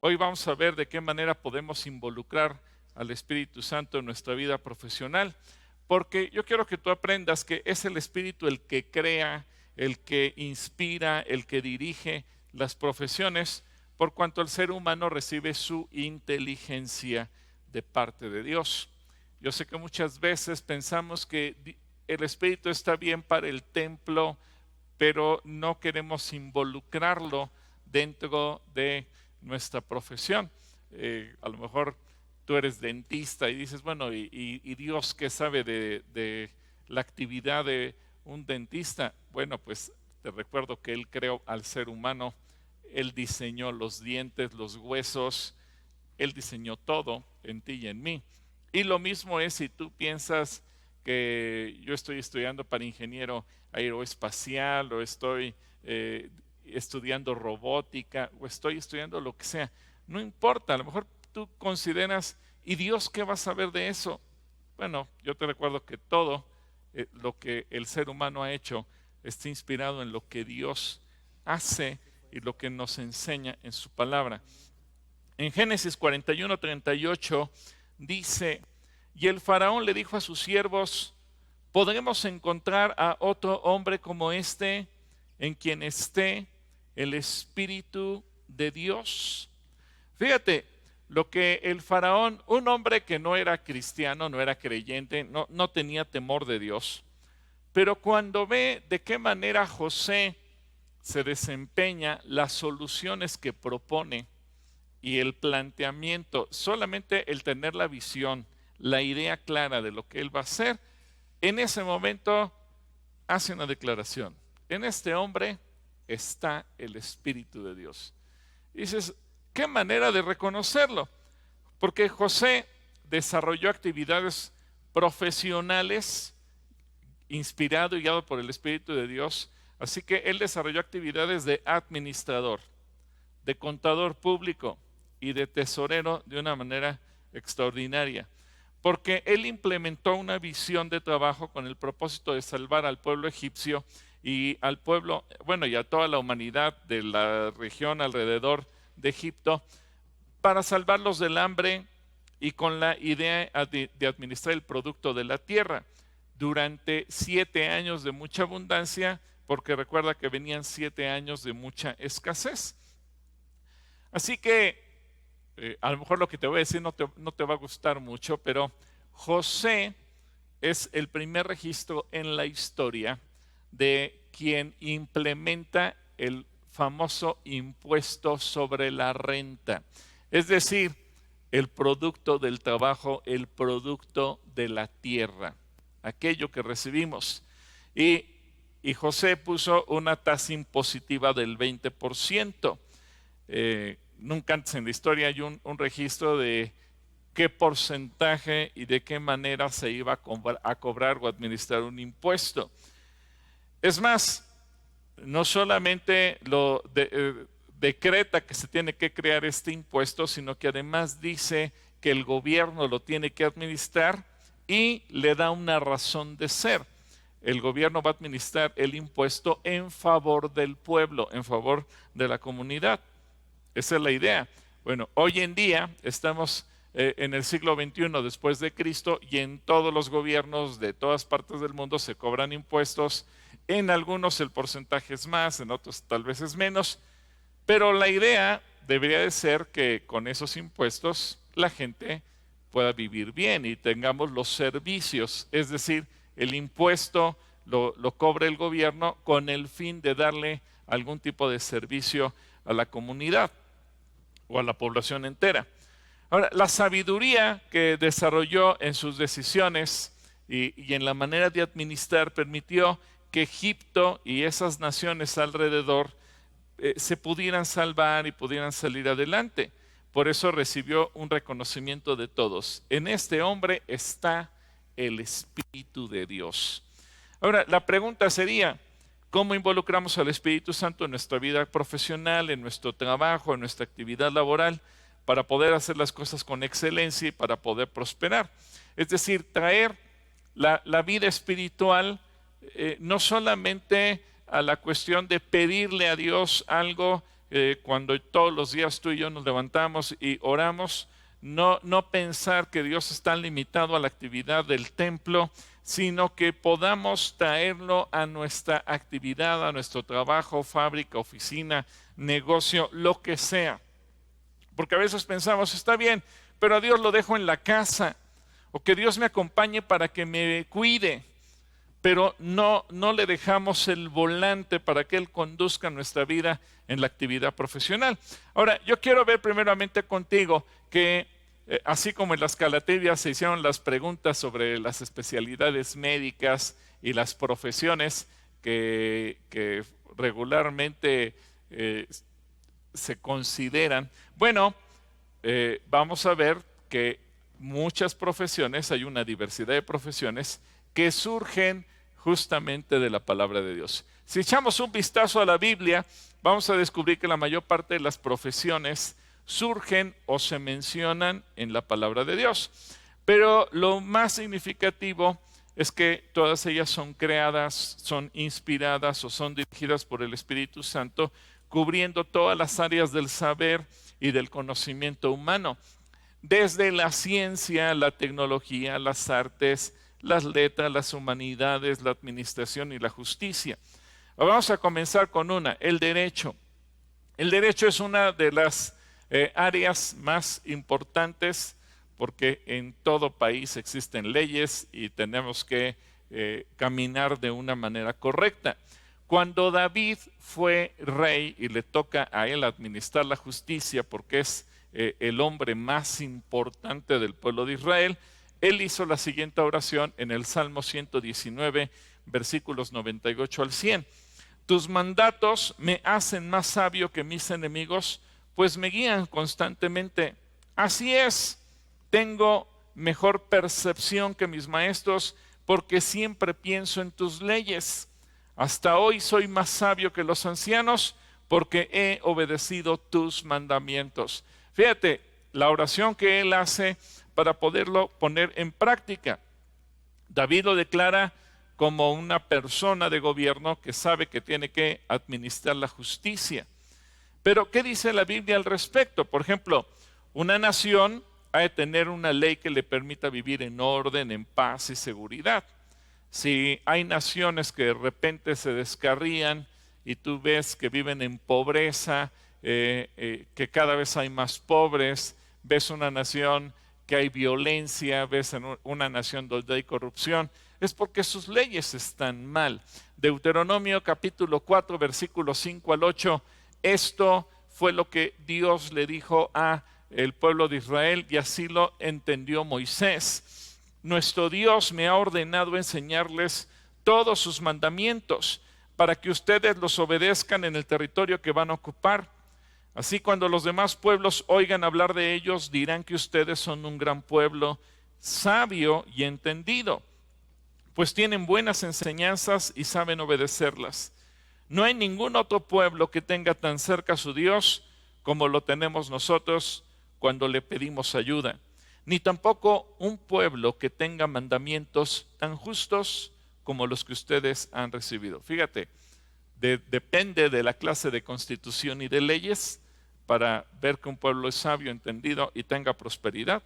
Hoy vamos a ver de qué manera podemos involucrar al Espíritu Santo en nuestra vida profesional, porque yo quiero que tú aprendas que es el Espíritu el que crea, el que inspira, el que dirige las profesiones, por cuanto el ser humano recibe su inteligencia de parte de Dios. Yo sé que muchas veces pensamos que el Espíritu está bien para el templo, pero no queremos involucrarlo dentro de nuestra profesión. A lo mejor tú eres dentista y dices, bueno, ¿y Dios qué sabe de la actividad de un dentista? Bueno, pues te recuerdo que Él creó al ser humano, Él diseñó los dientes, los huesos, Él diseñó todo en ti y en mí. Y lo mismo es si tú piensas que yo estoy estudiando para ingeniero aeroespacial o estoy estudiando robótica o estoy estudiando lo que sea. No importa, a lo mejor tú consideras, ¿y Dios qué va a saber de eso? Bueno, yo te recuerdo que todo lo que el ser humano ha hecho está inspirado en lo que Dios hace y lo que nos enseña en su palabra. En Génesis 41:38 dice, y el faraón le dijo a sus siervos, ¿podremos encontrar a otro hombre como este en quien esté el Espíritu de Dios? Fíjate, lo que el faraón, un hombre que no era cristiano, no era creyente, no tenía temor de Dios, pero cuando ve de qué manera José se desempeña, las soluciones que propone y el planteamiento, solamente el tener la visión, la idea clara de lo que él va a hacer, en ese momento hace una declaración. En este hombre está el Espíritu de Dios. Y dices, ¿qué manera de reconocerlo? Porque José desarrolló actividades profesionales, inspirado y guiado por el Espíritu de Dios. Así que él desarrolló actividades de administrador, de contador público y de tesorero de una manera extraordinaria, porque él implementó una visión de trabajo con el propósito de salvar al pueblo egipcio y al pueblo, bueno, y a toda la humanidad de la región alrededor de Egipto, para salvarlos del hambre y con la idea de administrar el producto de la tierra durante 7 años de mucha abundancia, porque recuerda que venían 7 años de mucha escasez. Así que a lo mejor lo que te voy a decir no te va a gustar mucho, pero José es el primer registro en la historia de quien implementa el famoso impuesto sobre la renta. Es decir, el producto del trabajo, el producto de la tierra, aquello que recibimos. Y José puso una tasa impositiva del 20%. Nunca antes en la historia hay un registro de qué porcentaje y de qué manera se iba a cobrar o administrar un impuesto. Es más, no solamente decreta que se tiene que crear este impuesto, sino que además dice que el gobierno lo tiene que administrar y le da una razón de ser. El gobierno va a administrar el impuesto en favor del pueblo, en favor de la comunidad. Esa es la idea. Bueno, hoy en día estamos en el siglo XXI después de Cristo y en todos los gobiernos de todas partes del mundo se cobran impuestos. En algunos el porcentaje es más, en otros tal vez es menos, pero la idea debería de ser que con esos impuestos la gente pueda vivir bien y tengamos los servicios, es decir, el impuesto lo cobra el gobierno con el fin de darle algún tipo de servicio a la comunidad o a la población entera. Ahora, la sabiduría que desarrolló en sus decisiones y en la manera de administrar permitió que Egipto y esas naciones alrededor se pudieran salvar y pudieran salir adelante. Por eso recibió un reconocimiento de todos. En este hombre está el Espíritu de Dios. Ahora, la pregunta sería, ¿cómo involucramos al Espíritu Santo en nuestra vida profesional, en nuestro trabajo, en nuestra actividad laboral, para poder hacer las cosas con excelencia y para poder prosperar? Es decir, traer la vida espiritual no solamente a la cuestión de pedirle a Dios algo cuando todos los días tú y yo nos levantamos y oramos, no pensar que Dios está limitado a la actividad del templo, sino que podamos traerlo a nuestra actividad, a nuestro trabajo, fábrica, oficina, negocio, lo que sea. Porque a veces pensamos, está bien, pero a Dios lo dejo en la casa, o que Dios me acompañe para que me cuide, pero no le dejamos el volante para que Él conduzca nuestra vida en la actividad profesional. Ahora, yo quiero ver primeramente contigo que así como en las Calaterias se hicieron las preguntas sobre las especialidades médicas y las profesiones que regularmente se consideran, bueno, vamos a ver que muchas profesiones, hay una diversidad de profesiones que surgen justamente de la palabra de Dios. Si echamos un vistazo a la Biblia, vamos a descubrir que la mayor parte de las profesiones surgen o se mencionan en la palabra de Dios. Pero lo más significativo es que todas ellas son creadas, son inspiradas o son dirigidas por el Espíritu Santo, cubriendo todas las áreas del saber y del conocimiento humano, desde la ciencia, la tecnología, las artes, las letras, las humanidades, la administración y la justicia. Vamos a comenzar con el derecho. El derecho es una de las áreas más importantes porque en todo país existen leyes y tenemos que caminar de una manera correcta. Cuando David fue rey y le toca a él administrar la justicia porque es el hombre más importante del pueblo de Israel, él hizo la siguiente oración en el Salmo 119, versículos 98 al 100. Tus mandatos me hacen más sabio que mis enemigos, pues me guían constantemente. Así es, tengo mejor percepción que mis maestros, porque siempre pienso en tus leyes. Hasta hoy soy más sabio que los ancianos, porque he obedecido tus mandamientos. Fíjate, la oración que él hace para poderlo poner en práctica. David lo declara como una persona de gobierno que sabe que tiene que administrar la justicia. Pero, ¿qué dice la Biblia al respecto? Por ejemplo, una nación ha de tener una ley que le permita vivir en orden, en paz y seguridad. Si hay naciones que de repente se descarrían y tú ves que viven en pobreza, que cada vez hay más pobres, ves una nación que hay violencia, ves en una nación donde hay corrupción, es porque sus leyes están mal. Deuteronomio capítulo 4, versículos 5 al 8, esto fue lo que Dios le dijo a el pueblo de Israel y así lo entendió Moisés. Nuestro Dios me ha ordenado enseñarles todos sus mandamientos para que ustedes los obedezcan en el territorio que van a ocupar. Así cuando los demás pueblos oigan hablar de ellos, dirán que ustedes son un gran pueblo, sabio y entendido, pues tienen buenas enseñanzas y saben obedecerlas. No hay ningún otro pueblo que tenga tan cerca a su Dios como lo tenemos nosotros cuando le pedimos ayuda, ni tampoco un pueblo que tenga mandamientos tan justos como los que ustedes han recibido. Fíjate, depende de la clase de constitución y de leyes para ver que un pueblo es sabio, entendido y tenga prosperidad.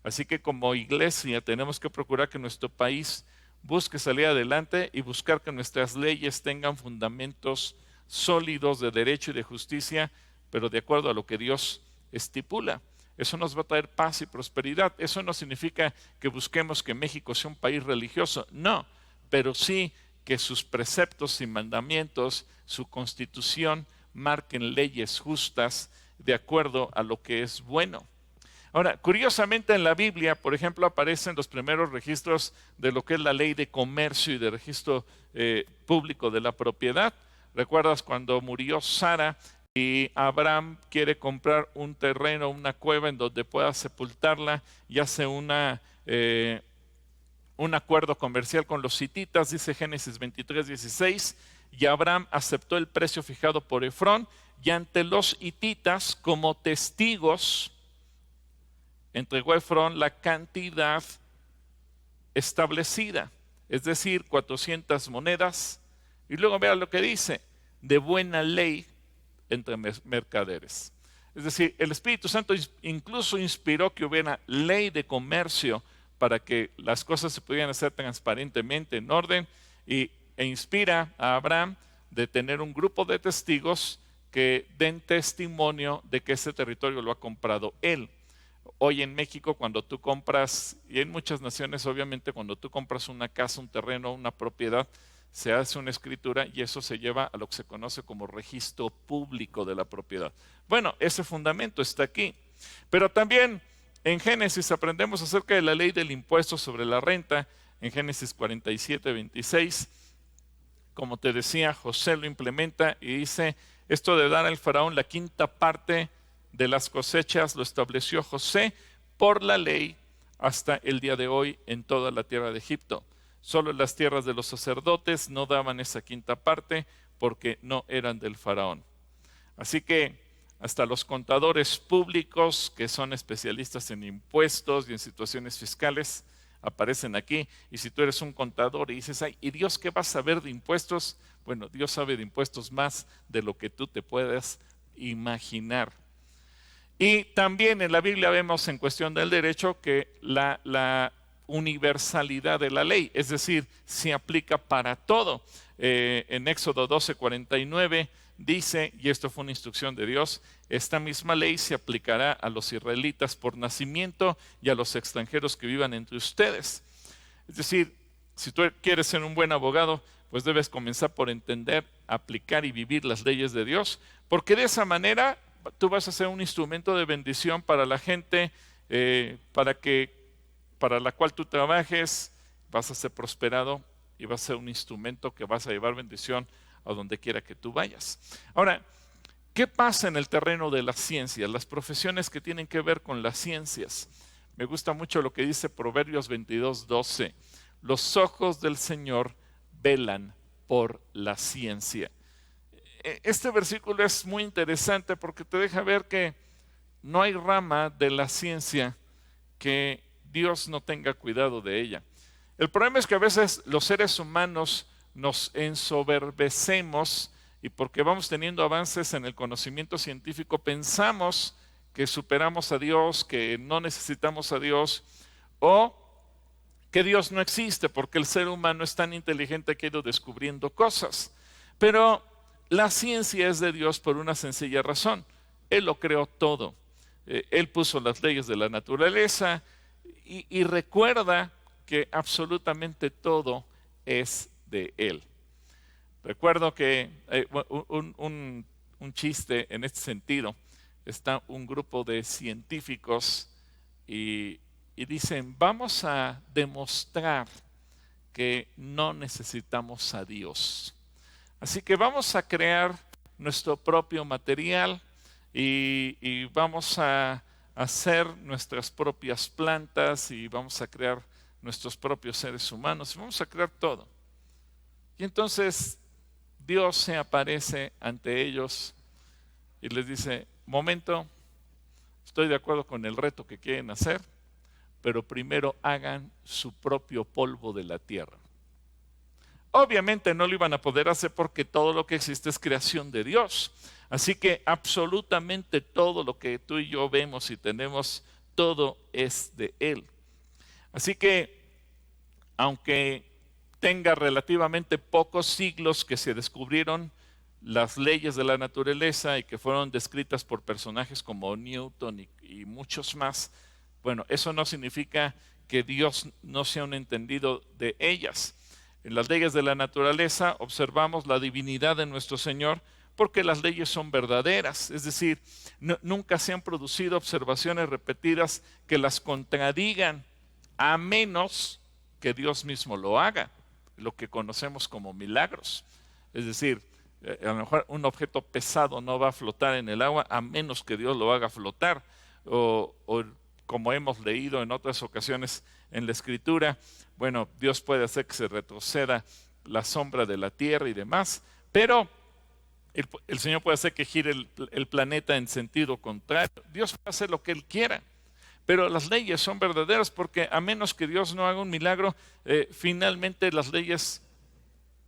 Así que como iglesia tenemos que procurar que nuestro país busque salir adelante y buscar que nuestras leyes tengan fundamentos sólidos de derecho y de justicia, pero de acuerdo a lo que Dios estipula. Eso nos va a traer paz y prosperidad. Eso no significa que busquemos que México sea un país religioso, no, pero sí que sus preceptos y mandamientos, su constitución, marquen leyes justas de acuerdo a lo que es bueno. Ahora, curiosamente en la Biblia, por ejemplo, aparecen los primeros registros de lo que es la ley de comercio y de registro público de la propiedad. ¿Recuerdas cuando murió Sara y Abraham quiere comprar un terreno, una cueva en donde pueda sepultarla y hace un acuerdo comercial con los hititas? Dice Génesis 23:16, y Abraham aceptó el precio fijado por Efrón y ante los hititas como testigos entregó a Efrón la cantidad establecida, es decir, 400 monedas. Y luego vea lo que dice: de buena ley entre mercaderes. Es decir, el Espíritu Santo incluso inspiró que hubiera ley de comercio para que las cosas se pudieran hacer transparentemente, en orden, e inspira a Abraham de tener un grupo de testigos que den testimonio de que ese territorio lo ha comprado él. Hoy en México, cuando tú compras, y en muchas naciones obviamente, cuando tú compras una casa, un terreno, una propiedad, se hace una escritura y eso se lleva a lo que se conoce como registro público de la propiedad. Bueno, ese fundamento está aquí. Pero también en Génesis aprendemos acerca de la ley del impuesto sobre la renta, en Génesis 47, 26. Como te decía, José lo implementa y dice, esto de dar al faraón la quinta parte de las cosechas lo estableció José por la ley hasta el día de hoy en toda la tierra de Egipto. Solo en las tierras de los sacerdotes no daban esa quinta parte porque no eran del faraón. Así que hasta los contadores públicos, que son especialistas en impuestos y en situaciones fiscales, aparecen aquí. Y si tú eres un contador y dices, ay, ¿y Dios qué va a saber de impuestos? Bueno, Dios sabe de impuestos más de lo que tú te puedas imaginar. Y también en la Biblia vemos en cuestión del derecho que la universalidad de la ley, es decir, se aplica para todo. En Éxodo 12:49 dice, y esto fue una instrucción de Dios, esta misma ley se aplicará a los israelitas por nacimiento y a los extranjeros que vivan entre ustedes. Es decir, si tú quieres ser un buen abogado, pues debes comenzar por entender, aplicar y vivir las leyes de Dios, porque de esa manera tú vas a ser un instrumento de bendición para la gente, para la cual tú trabajes, vas a ser prosperado y vas a ser un instrumento que vas a llevar bendición a donde quiera que tú vayas. Ahora, ¿qué pasa en el terreno de las ciencias? Las profesiones que tienen que ver con las ciencias. Me gusta mucho lo que dice Proverbios 22:12. Los ojos del Señor velan por la ciencia. Este versículo es muy interesante porque te deja ver que no hay rama de la ciencia que Dios no tenga cuidado de ella. El problema es que a veces los seres humanos nos ensoberbecemos y porque vamos teniendo avances en el conocimiento científico pensamos que superamos a Dios, que no necesitamos a Dios o que Dios no existe porque el ser humano es tan inteligente que ha ido descubriendo cosas. Pero la ciencia es de Dios por una sencilla razón. Él lo creó todo. Él puso las leyes de la naturaleza y recuerda que absolutamente todo es de Él. Recuerdo que un chiste en este sentido, está un grupo de científicos y dicen, vamos a demostrar que no necesitamos a Dios. Así que vamos a crear nuestro propio material y vamos a hacer nuestras propias plantas y vamos a crear nuestros propios seres humanos y vamos a crear todo. Y entonces Dios se aparece ante ellos y les dice, momento, estoy de acuerdo con el reto que quieren hacer, pero primero hagan su propio polvo de la tierra. Obviamente no lo iban a poder hacer porque todo lo que existe es creación de Dios. Así que absolutamente todo lo que tú y yo vemos y tenemos, todo es de Él. Así que, aunque tenga relativamente pocos siglos que se descubrieron las leyes de la naturaleza y que fueron descritas por personajes como Newton y muchos más, bueno, eso no significa que Dios no sea un entendido de ellas. En las leyes de la naturaleza observamos la divinidad de nuestro Señor porque las leyes son verdaderas, es decir, nunca se han producido observaciones repetidas que las contradigan, a menos que Dios mismo lo haga, lo que conocemos como milagros. Es decir, a lo mejor un objeto pesado no va a flotar en el agua a menos que Dios lo haga flotar, o como hemos leído en otras ocasiones en la Escritura, bueno, Dios puede hacer que se retroceda la sombra de la tierra y demás, pero el Señor puede hacer que gire el planeta en sentido contrario. Dios puede hacer lo que Él quiera, pero las leyes son verdaderas porque a menos que Dios no haga un milagro, finalmente las leyes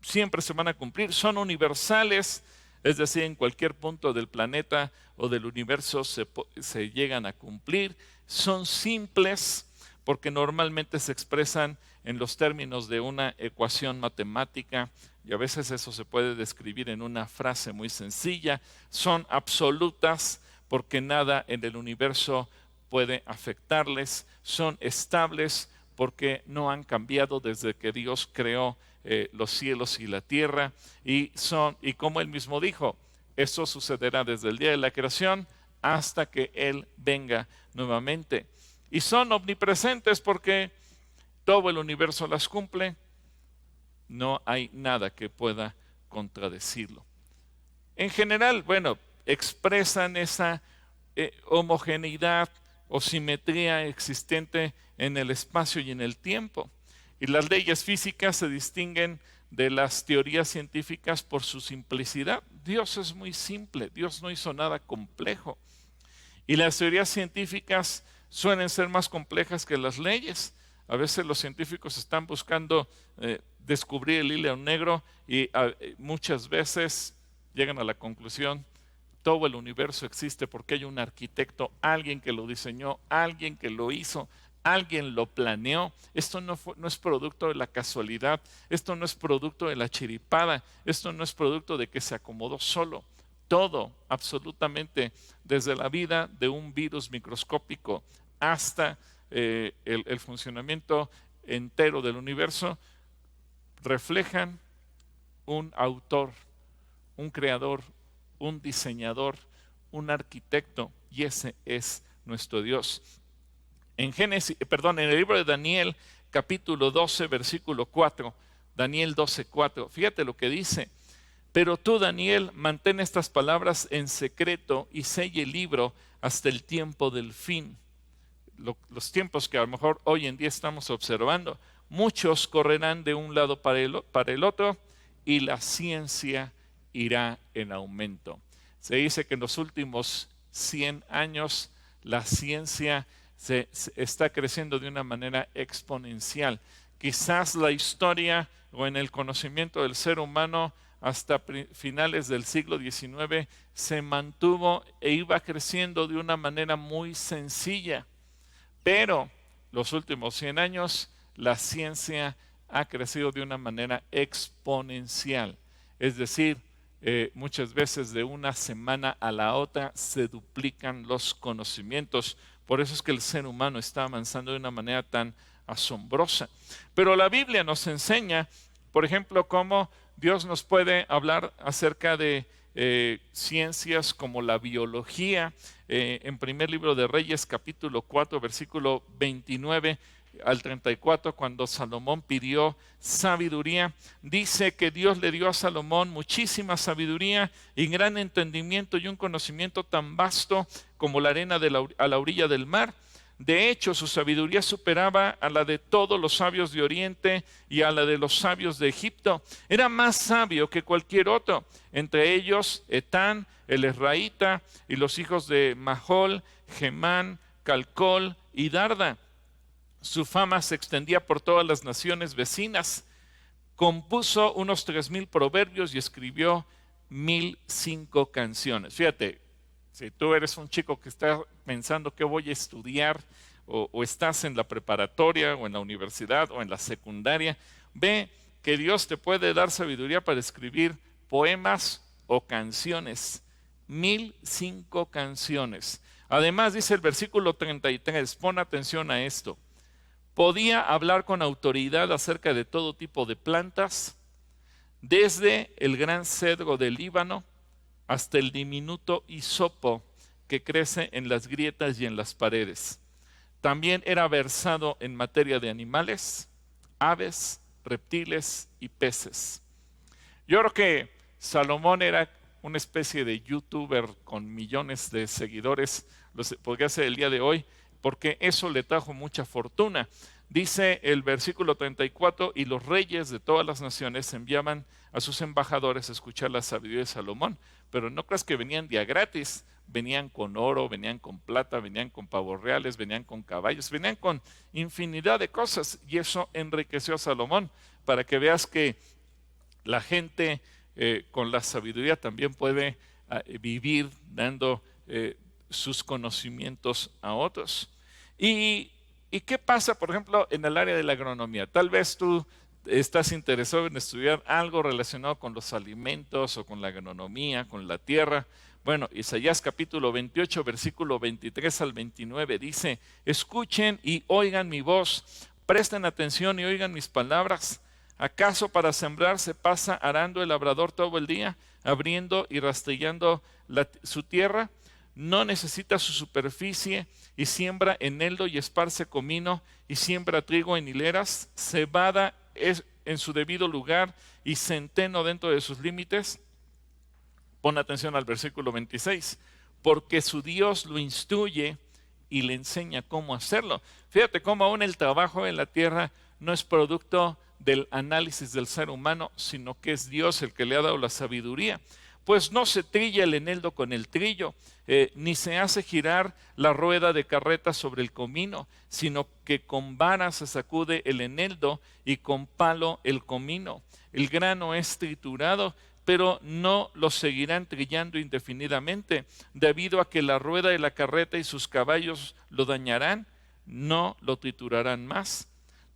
siempre se van a cumplir, son universales. es decir, en cualquier punto del planeta o del universo se llegan a cumplir. Son simples porque normalmente se expresan en los términos de una ecuación matemática y a veces eso se puede describir en una frase muy sencilla. Son absolutas porque nada en el universo puede afectarles. Son estables porque no han cambiado desde que Dios creó los cielos y la tierra, y como él mismo dijo, eso sucederá desde el día de la creación hasta que Él venga nuevamente. Y son omnipresentes porque todo el universo las cumple, no hay nada que pueda contradecirlo. En general, bueno, expresan esa homogeneidad o simetría existente en el espacio y en el tiempo. Y las leyes físicas se distinguen de las teorías científicas por su simplicidad. Dios es muy simple, Dios no hizo nada complejo. Y las teorías científicas suelen ser más complejas que las leyes. A veces los científicos están buscando descubrir el hilo negro y muchas veces llegan a la conclusión: todo el universo existe porque hay un arquitecto, alguien que lo diseñó, alguien que lo hizo, alguien lo planeó. Esto no es producto de la casualidad, esto no es producto de la chiripada, esto no es producto de que se acomodó solo. Todo, absolutamente, desde la vida de un virus microscópico hasta el funcionamiento entero del universo, reflejan un autor, un creador, un diseñador, un arquitecto, y ese es nuestro Dios. En el libro de Daniel, capítulo 12, versículo 4, Daniel 12, 4, fíjate lo que dice: pero tú, Daniel, mantén estas palabras en secreto y sella el libro hasta el tiempo del fin. Los tiempos que a lo mejor hoy en día estamos observando. Muchos correrán de un lado para el otro y la ciencia irá en aumento. Se dice que en los últimos 100 años la ciencia se está creciendo de una manera exponencial. Quizás la historia o en el conocimiento del ser humano hasta finales del siglo XIX se mantuvo e iba creciendo de una manera muy sencilla. Pero los últimos 100 años la ciencia ha crecido de una manera exponencial. Es decir, muchas veces de una semana a la otra se duplican los conocimientos. Por eso es que el ser humano está avanzando de una manera tan asombrosa. Pero la Biblia nos enseña, por ejemplo, cómo Dios nos puede hablar acerca de ciencias como la biología. En primer libro de Reyes, capítulo 4, versículo 29 al 34, cuando Salomón pidió sabiduría, dice que Dios le dio a Salomón muchísima sabiduría y gran entendimiento y un conocimiento tan vasto como la arena a la orilla del mar. De hecho, su sabiduría superaba a la de todos los sabios de Oriente y a la de los sabios de Egipto. Era más sabio que cualquier otro, entre ellos Etán, el Ezraíta, y los hijos de Mahol, Gemán, Calcol y Darda. Su fama se extendía por todas las naciones vecinas. Compuso unos 3,000 proverbios y escribió 1,005 canciones. Fíjate, si tú eres un chico que está pensando qué voy a estudiar, o estás en la preparatoria o en la universidad o en la secundaria, ve que Dios te puede dar sabiduría para escribir poemas o canciones. 1,005 canciones. Además dice el versículo 33, pon atención a esto: podía hablar con autoridad acerca de todo tipo de plantas, desde el gran cedro del Líbano hasta el diminuto hisopo que crece en las grietas y en las paredes. También era versado en materia de animales, aves, reptiles y peces. Yo creo que Salomón era una especie de youtuber con millones de seguidores, podría ser el día de hoy, porque eso le trajo mucha fortuna. Dice el versículo 34, y los reyes de todas las naciones enviaban a sus embajadores a escuchar la sabiduría de Salomón. Pero no creas que venían día gratis, venían con oro, venían con plata, venían con pavos reales, venían con caballos, venían con infinidad de cosas, y eso enriqueció a Salomón, para que veas que la gente con la sabiduría también puede vivir dando sus conocimientos a otros. ¿Y qué pasa, por ejemplo, en el área de la agronomía? Tal vez tú estás interesado en estudiar algo relacionado con los alimentos o con la agronomía, con la tierra. Bueno, Isaías capítulo 28, versículo 23 al 29 dice: escuchen y oigan mi voz, presten atención y oigan mis palabras. ¿Acaso para sembrar se pasa arando el labrador todo el día, abriendo y rastrillando su tierra? No necesita su superficie y siembra eneldo y esparce comino y siembra trigo en hileras, cebada en su debido lugar y centeno dentro de sus límites. Pon atención al versículo 26, porque su Dios lo instruye y le enseña cómo hacerlo. Fíjate cómo aún el trabajo en la tierra no es producto del análisis del ser humano, sino que es Dios el que le ha dado la sabiduría. Pues no se trilla el eneldo con el trillo, ni se hace girar la rueda de carreta sobre el comino, sino que con vara se sacude el eneldo y con palo el comino. El grano es triturado, pero no lo seguirán trillando indefinidamente, debido a que la rueda de la carreta y sus caballos lo dañarán, no lo triturarán más.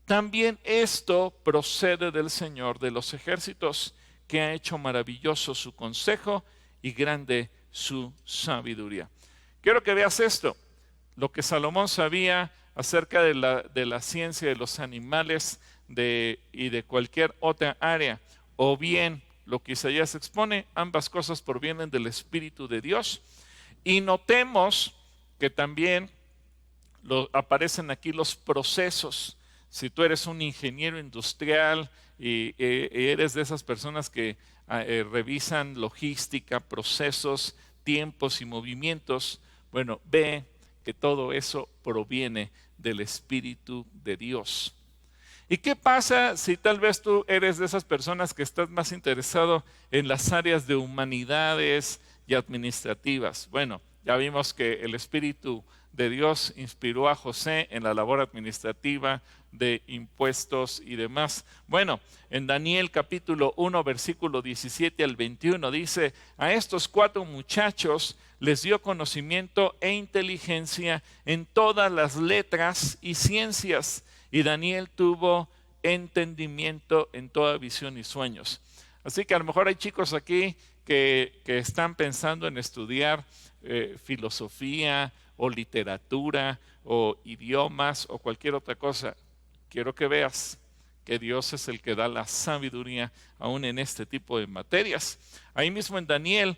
También esto procede del Señor de los ejércitos, que ha hecho maravilloso su consejo y grande su sabiduría. Quiero que veas esto, lo que Salomón sabía acerca de la ciencia de los animales y de cualquier otra área, o bien lo que Isaías expone, ambas cosas provienen del Espíritu de Dios. Y notemos que también aparecen aquí los procesos. Si tú eres un ingeniero industrial y eres de esas personas que revisan logística, procesos, tiempos y movimientos, bueno, ve que todo eso proviene del Espíritu de Dios. ¿Y qué pasa si tal vez tú eres de esas personas que estás más interesado en las áreas de humanidades y administrativas? Bueno, ya vimos que el Espíritu de Dios inspiró a José en la labor administrativa de impuestos y demás. Bueno, en Daniel capítulo 1, versículo 17 al 21 dice: a estos 4 muchachos les dio conocimiento e inteligencia en todas las letras y ciencias, y Daniel tuvo entendimiento en toda visión y sueños. Así que a lo mejor hay chicos aquí que están pensando en estudiar filosofía o literatura o idiomas o cualquier otra cosa. Quiero que veas que Dios es el que da la sabiduría aún en este tipo de materias. Ahí mismo en Daniel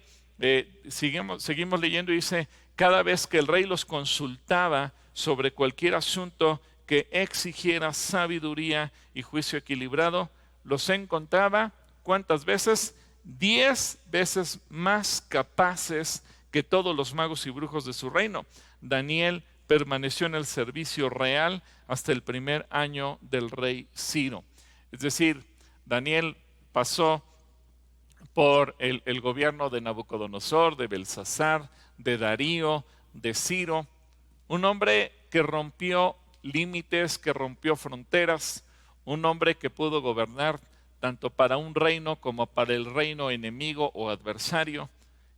seguimos leyendo y dice: cada vez que el rey los consultaba sobre cualquier asunto que exigiera sabiduría y juicio equilibrado, los encontraba, ¿cuántas veces? 10 veces más capaces que todos los magos y brujos de su reino. Daniel permaneció en el servicio real hasta el primer año del rey Ciro. Es decir, Daniel pasó por el gobierno de Nabucodonosor, de Belsasar, de Darío, de Ciro, un hombre que rompió límites, que rompió fronteras, un hombre que pudo gobernar tanto para un reino como para el reino enemigo o adversario,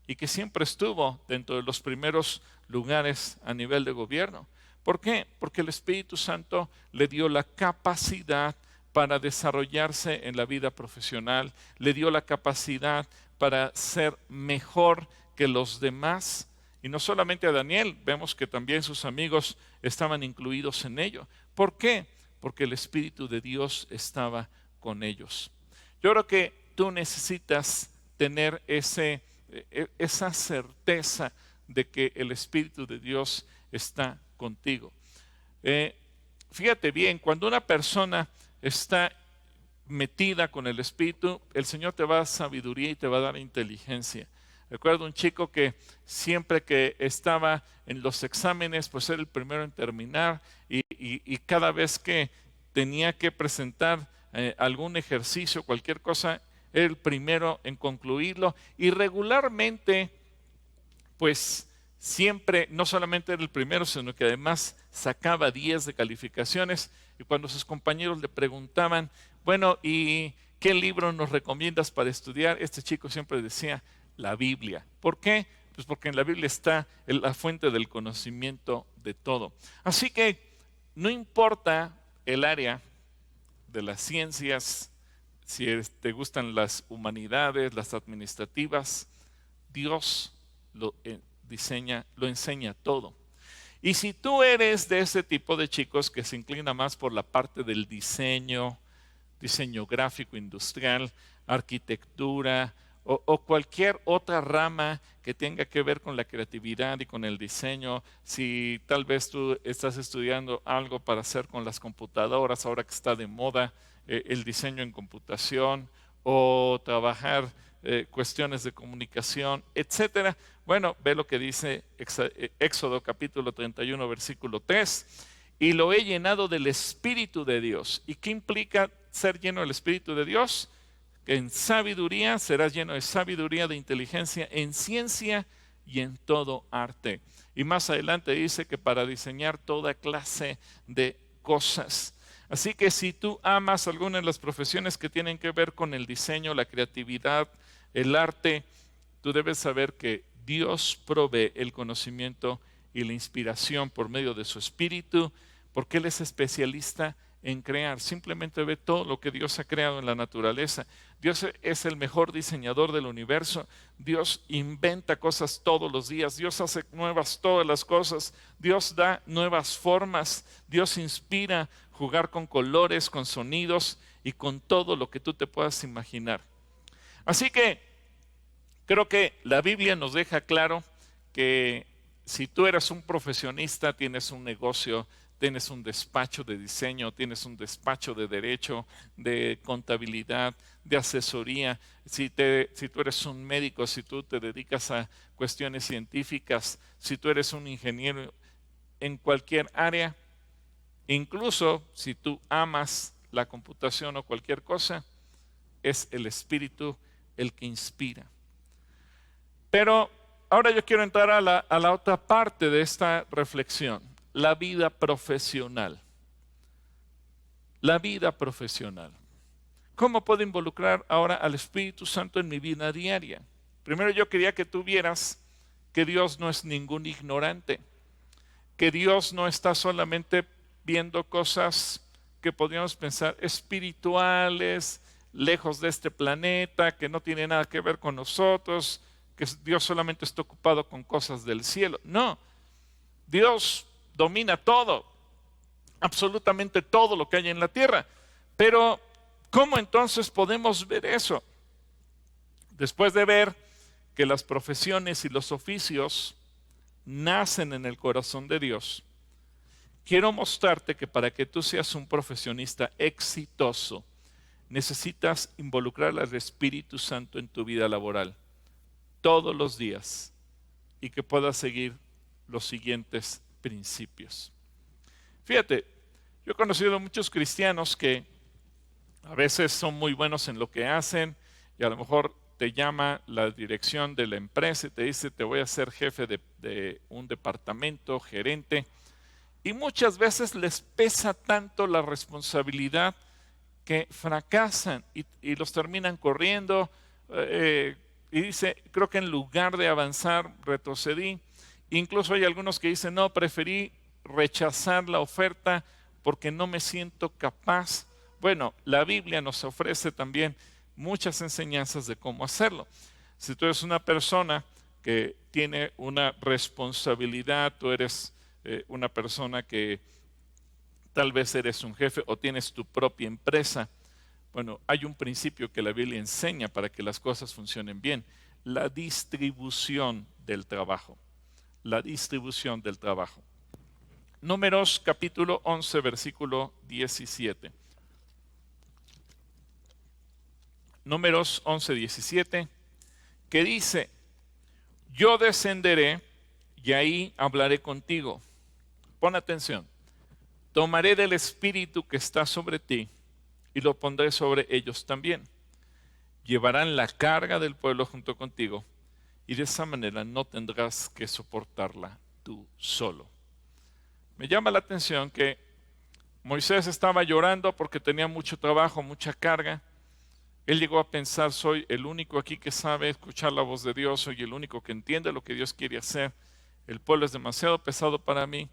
y que siempre estuvo dentro de los primeros lugares a nivel de gobierno. ¿Por qué? Porque el Espíritu Santo le dio la capacidad para desarrollarse en la vida profesional, le dio la capacidad para ser mejor que los demás. Y no solamente a Daniel, vemos que también sus amigos estaban incluidos en ello. ¿Por qué? Porque el Espíritu de Dios estaba con ellos. Yo creo que tú necesitas tener esa certeza de que el Espíritu de Dios está contigo. Fíjate bien, cuando una persona está metida con el Espíritu, el Señor te va a dar sabiduría y te va a dar inteligencia. Recuerdo un chico que siempre que estaba en los exámenes, pues era el primero en terminar, y cada vez que tenía que presentar algún ejercicio, cualquier cosa, era el primero en concluirlo, y regularmente pues siempre no solamente era el primero, sino que además sacaba 10 de calificaciones. Y cuando sus compañeros le preguntaban, bueno, ¿y ¿qué libro nos recomiendas para estudiar? Este chico siempre decía, la Biblia. ¿Por qué? Pues porque en la Biblia está la fuente del conocimiento de todo. Así que no importa el área de las ciencias, si te gustan las humanidades, las administrativas, Dios lo enseña todo. Y si tú eres de ese tipo de chicos que se inclina más por la parte del diseño gráfico industrial, arquitectura o cualquier otra rama que tenga que ver con la creatividad y con el diseño, si tal vez tú estás estudiando algo para hacer con las computadoras, ahora que está de moda el diseño en computación, o trabajar cuestiones de comunicación, etcétera. Bueno, ve lo que dice Éxodo capítulo 31, versículo 3. Y lo he llenado del Espíritu de Dios. ¿Y qué implica ser lleno del Espíritu de Dios? Que en sabiduría serás lleno de sabiduría, de inteligencia, en ciencia y en todo arte. Y más adelante dice que para diseñar toda clase de cosas. Así que si tú amas alguna de las profesiones que tienen que ver con el diseño, la creatividad, el arte, tú debes saber que Dios provee el conocimiento y la inspiración por medio de su Espíritu, porque Él es especialista en crear. Simplemente ve todo lo que Dios ha creado en la naturaleza. Dios es el mejor diseñador del universo. Dios inventa cosas todos los días. Dios hace nuevas todas las cosas. Dios da nuevas formas. Dios inspira jugar con colores, con sonidos y con todo lo que tú te puedas imaginar. Así que creo que la Biblia nos deja claro que si tú eres un profesionista, tienes un negocio, tienes un despacho de diseño, tienes un despacho de derecho, de contabilidad, de asesoría, si tú eres un médico, si tú te dedicas a cuestiones científicas, si tú eres un ingeniero en cualquier área, incluso si tú amas la computación o cualquier cosa, es el Espíritu el que inspira. Pero ahora yo quiero entrar a la otra parte de esta reflexión, la vida profesional. La vida profesional. ¿Cómo puedo involucrar ahora al Espíritu Santo en mi vida diaria? Primero yo quería que tú vieras que Dios no es ningún ignorante, que Dios no está solamente viendo cosas que podríamos pensar espirituales, lejos de este planeta, que no tiene nada que ver con nosotros, que Dios solamente está ocupado con cosas del cielo. No, Dios domina todo, absolutamente todo lo que hay en la tierra. Pero, ¿cómo entonces podemos ver eso? Después de ver que las profesiones y los oficios nacen en el corazón de Dios, quiero mostrarte que para que tú seas un profesionista exitoso, necesitas involucrar al Espíritu Santo en tu vida laboral todos los días y que puedas seguir los siguientes principios. Fíjate, yo he conocido muchos cristianos que a veces son muy buenos en lo que hacen y a lo mejor te llama la dirección de la empresa y te dice te voy a ser jefe de un departamento, gerente, y muchas veces les pesa tanto la responsabilidad que fracasan y los terminan corriendo y dice, creo que en lugar de avanzar retrocedí. Incluso hay algunos que dicen, no, preferí rechazar la oferta porque no me siento capaz. Bueno, la Biblia nos ofrece también muchas enseñanzas de cómo hacerlo. Si tú eres una persona que tiene una responsabilidad, tú eres una persona que tal vez eres un jefe o tienes tu propia empresa, bueno, hay un principio que la Biblia enseña para que las cosas funcionen bien, la distribución del trabajo. La distribución del trabajo. Números capítulo 11, versículo 17. Números 11, 17, que dice, yo descenderé y ahí hablaré contigo. Pon atención. Tomaré del espíritu que está sobre ti y lo pondré sobre ellos también. Llevarán la carga del pueblo junto contigo y de esa manera no tendrás que soportarla tú solo. Me llama la atención que Moisés estaba llorando porque tenía mucho trabajo, mucha carga, Él llegó a pensar, soy el único aquí que sabe escuchar la voz de Dios, soy el único que entiende lo que Dios quiere hacer. El pueblo es demasiado pesado para mí.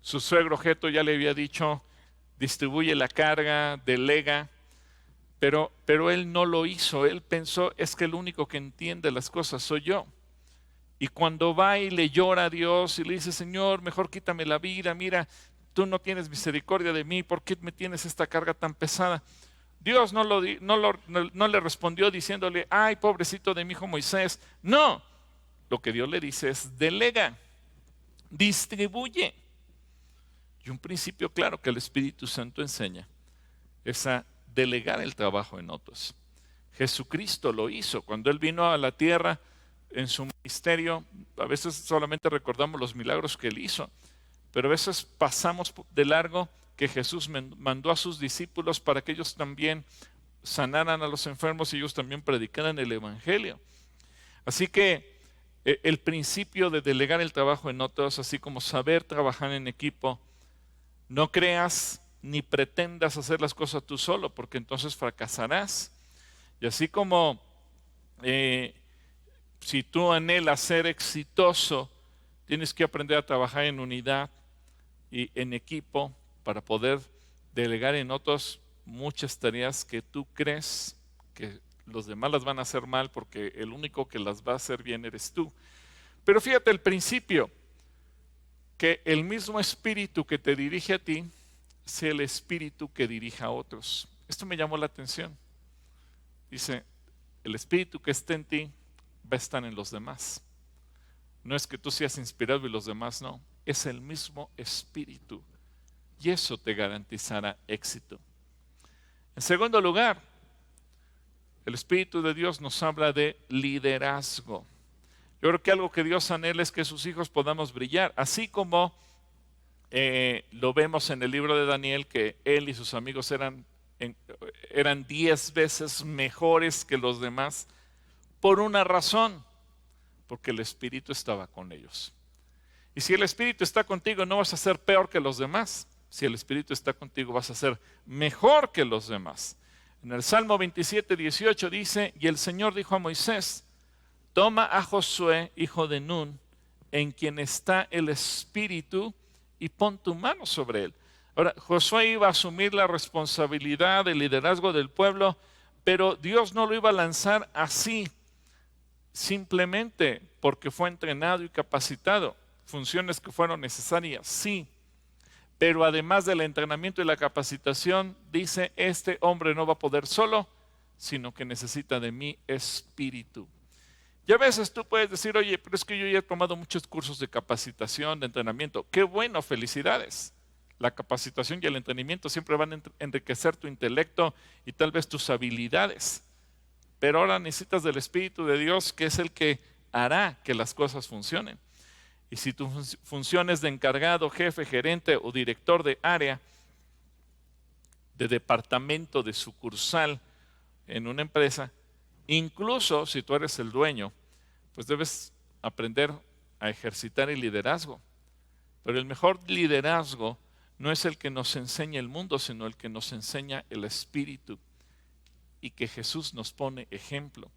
Su suegro Geto ya le había dicho, distribuye la carga, delega, pero él no lo hizo. Él pensó, es que el único que entiende las cosas soy yo. Y cuando va y le llora a Dios y le dice, Señor, mejor quítame la vida, mira, tú no tienes misericordia de mí, ¿por qué me tienes esta carga tan pesada? Dios no le respondió diciéndole, ay, pobrecito de mi hijo Moisés. No, lo que Dios le dice es, delega, distribuye. Y un principio claro que el Espíritu Santo enseña es a delegar el trabajo en otros. Jesucristo lo hizo cuando Él vino a la tierra en su ministerio. A veces solamente recordamos los milagros que Él hizo, pero a veces pasamos de largo que Jesús mandó a sus discípulos para que ellos también sanaran a los enfermos y ellos también predicaran el Evangelio. Así que el principio de delegar el trabajo en otros, así como saber trabajar en equipo, no creas ni pretendas hacer las cosas tú solo, porque entonces fracasarás. Y así como si tú anhelas ser exitoso, tienes que aprender a trabajar en unidad y en equipo para poder delegar en otros muchas tareas que tú crees que los demás las van a hacer mal, porque el único que las va a hacer bien eres tú. Pero fíjate el principio, que el mismo espíritu que te dirige a ti sea el espíritu que dirija a otros. Esto me llamó la atención. Dice, el espíritu que está en ti va a estar en los demás. No es que tú seas inspirado y los demás no, es el mismo espíritu. Y eso te garantizará éxito. En segundo lugar, el Espíritu de Dios nos habla de liderazgo. Yo creo que algo que Dios anhela es que sus hijos podamos brillar, así como lo vemos en el libro de Daniel, que él y sus amigos eran 10 veces mejores que los demás, por una razón, porque el Espíritu estaba con ellos. Y si el Espíritu está contigo, no vas a ser peor que los demás. Si el Espíritu está contigo, vas a ser mejor que los demás. En el Salmo 27, 18 dice, y el Señor dijo a Moisés, toma a Josué, hijo de Nun, en quien está el Espíritu, y pon tu mano sobre él. Ahora, Josué iba a asumir la responsabilidad del liderazgo del pueblo, pero Dios no lo iba a lanzar así, simplemente porque fue entrenado y capacitado. Funciones que fueron necesarias, sí. Pero además del entrenamiento y la capacitación, dice, este hombre no va a poder solo, sino que necesita de mi espíritu. Y a veces tú puedes decir, oye, pero es que yo ya he tomado muchos cursos de capacitación, de entrenamiento. ¡Qué bueno! ¡Felicidades! La capacitación y el entrenamiento siempre van a enriquecer tu intelecto y tal vez tus habilidades. Pero ahora necesitas del Espíritu de Dios, que es el que hará que las cosas funcionen. Y si tu función es de encargado, jefe, gerente o director de área, de departamento, de sucursal en una empresa, incluso si tú eres el dueño, pues debes aprender a ejercitar el liderazgo. Pero el mejor liderazgo no es el que nos enseña el mundo, sino el que nos enseña el Espíritu y que Jesús nos pone ejemplo.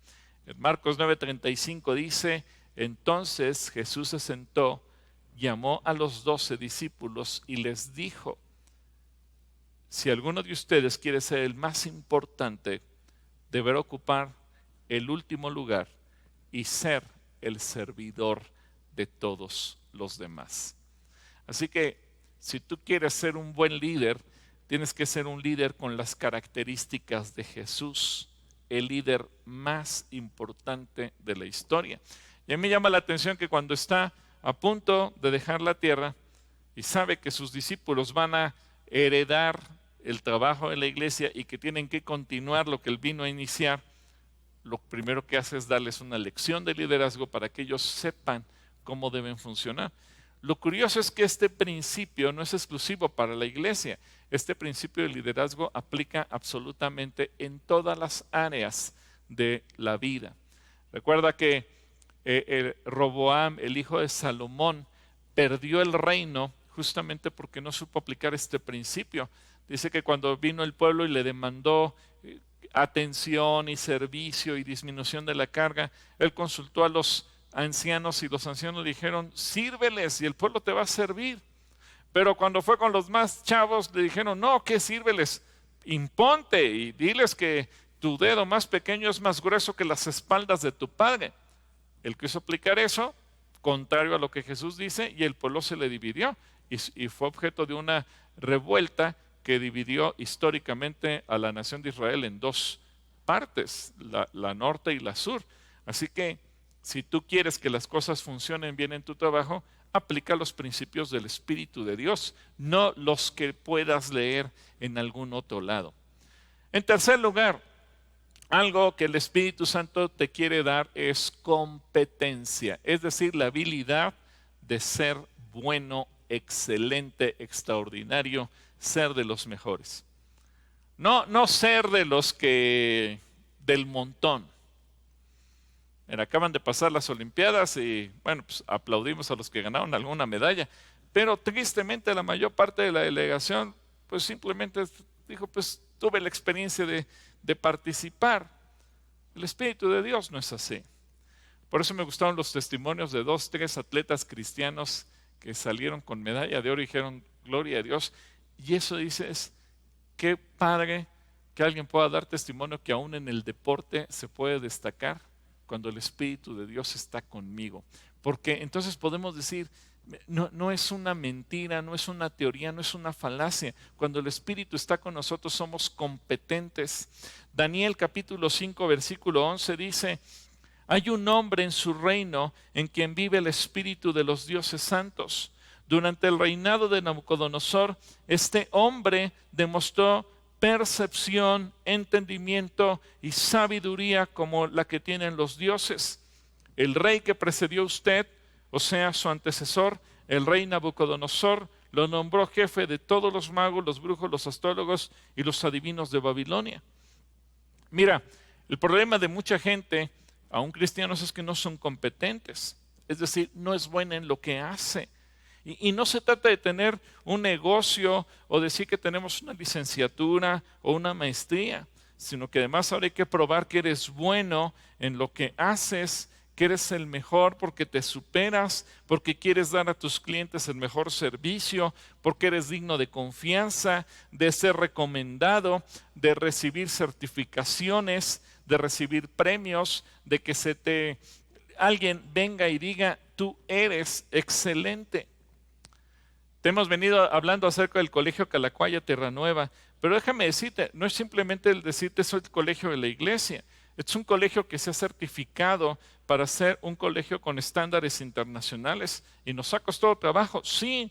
En Marcos 9:35 dice, entonces Jesús se sentó, llamó a los 12 discípulos y les dijo, si alguno de ustedes quiere ser el más importante, deberá ocupar el último lugar y ser el servidor de todos los demás. Así que si tú quieres ser un buen líder, tienes que ser un líder con las características de Jesús, el líder más importante de la historia. Y a mí me llama la atención que cuando está a punto de dejar la tierra y sabe que sus discípulos van a heredar el trabajo de la iglesia y que tienen que continuar lo que él vino a iniciar, lo primero que hace es darles una lección de liderazgo para que ellos sepan cómo deben funcionar. Lo curioso es que este principio no es exclusivo para la iglesia. Este principio de liderazgo aplica absolutamente en todas las áreas de la vida. Recuerda que Roboam, el hijo de Salomón, perdió el reino justamente porque no supo aplicar este principio. Dice que cuando vino el pueblo y le demandó atención y servicio y disminución de la carga, él consultó a los ancianos y los ancianos le dijeron, sírveles y el pueblo te va a servir. Pero cuando fue con los más chavos le dijeron, no, ¿qué sírveles? Imponte y diles que tu dedo más pequeño es más grueso que las espaldas de tu padre. Él quiso aplicar eso, contrario a lo que Jesús dice, y el pueblo se le dividió y fue objeto de una revuelta que dividió históricamente a la nación de Israel en dos partes, la norte y la sur. Así que si tú quieres que las cosas funcionen bien en tu trabajo, aplica los principios del Espíritu de Dios, no los que puedas leer en algún otro lado. En tercer lugar, algo que el Espíritu Santo te quiere dar es competencia, es decir, la habilidad de ser bueno, excelente, extraordinario, ser de los mejores. No ser de los que del montón. Acaban de pasar las Olimpiadas y bueno, pues aplaudimos a los que ganaron alguna medalla, pero tristemente la mayor parte de la delegación pues simplemente dijo, pues tuve la experiencia de participar. El Espíritu de Dios no es así. Por eso me gustaron los testimonios de 2, 3 atletas cristianos que salieron con medalla de oro y dijeron, gloria a Dios. Y eso dices, qué padre que alguien pueda dar testimonio que aún en el deporte se puede destacar cuando el Espíritu de Dios está conmigo. Porque entonces podemos decir, no es una mentira, no es una teoría, no es una falacia. Cuando el Espíritu está con nosotros somos competentes. Daniel capítulo 5 versículo 11 dice, hay un hombre en su reino en quien vive el Espíritu de los dioses santos. Durante el reinado de Nabucodonosor, este hombre demostró percepción, entendimiento y sabiduría como la que tienen los dioses. El rey que precedió a usted, o sea, su antecesor, el rey Nabucodonosor, lo nombró jefe de todos los magos, los brujos, los astrólogos y los adivinos de Babilonia. Mira, el problema de mucha gente, aún cristianos, es que no son competentes. Es decir, no es buena en lo que hace. Y no se trata de tener un negocio o decir que tenemos una licenciatura o una maestría, sino que además ahora hay que probar que eres bueno en lo que haces, que eres el mejor porque te superas, porque quieres dar a tus clientes el mejor servicio, porque eres digno de confianza, de ser recomendado, de recibir certificaciones, de recibir premios, de que alguien venga y diga, tú eres excelente. Te hemos venido hablando acerca del Colegio Calacuaya Terranueva, pero déjame decirte, no es simplemente el decirte soy el colegio de la iglesia, es un colegio que se ha certificado para ser un colegio con estándares internacionales y nos ha costado trabajo, sí,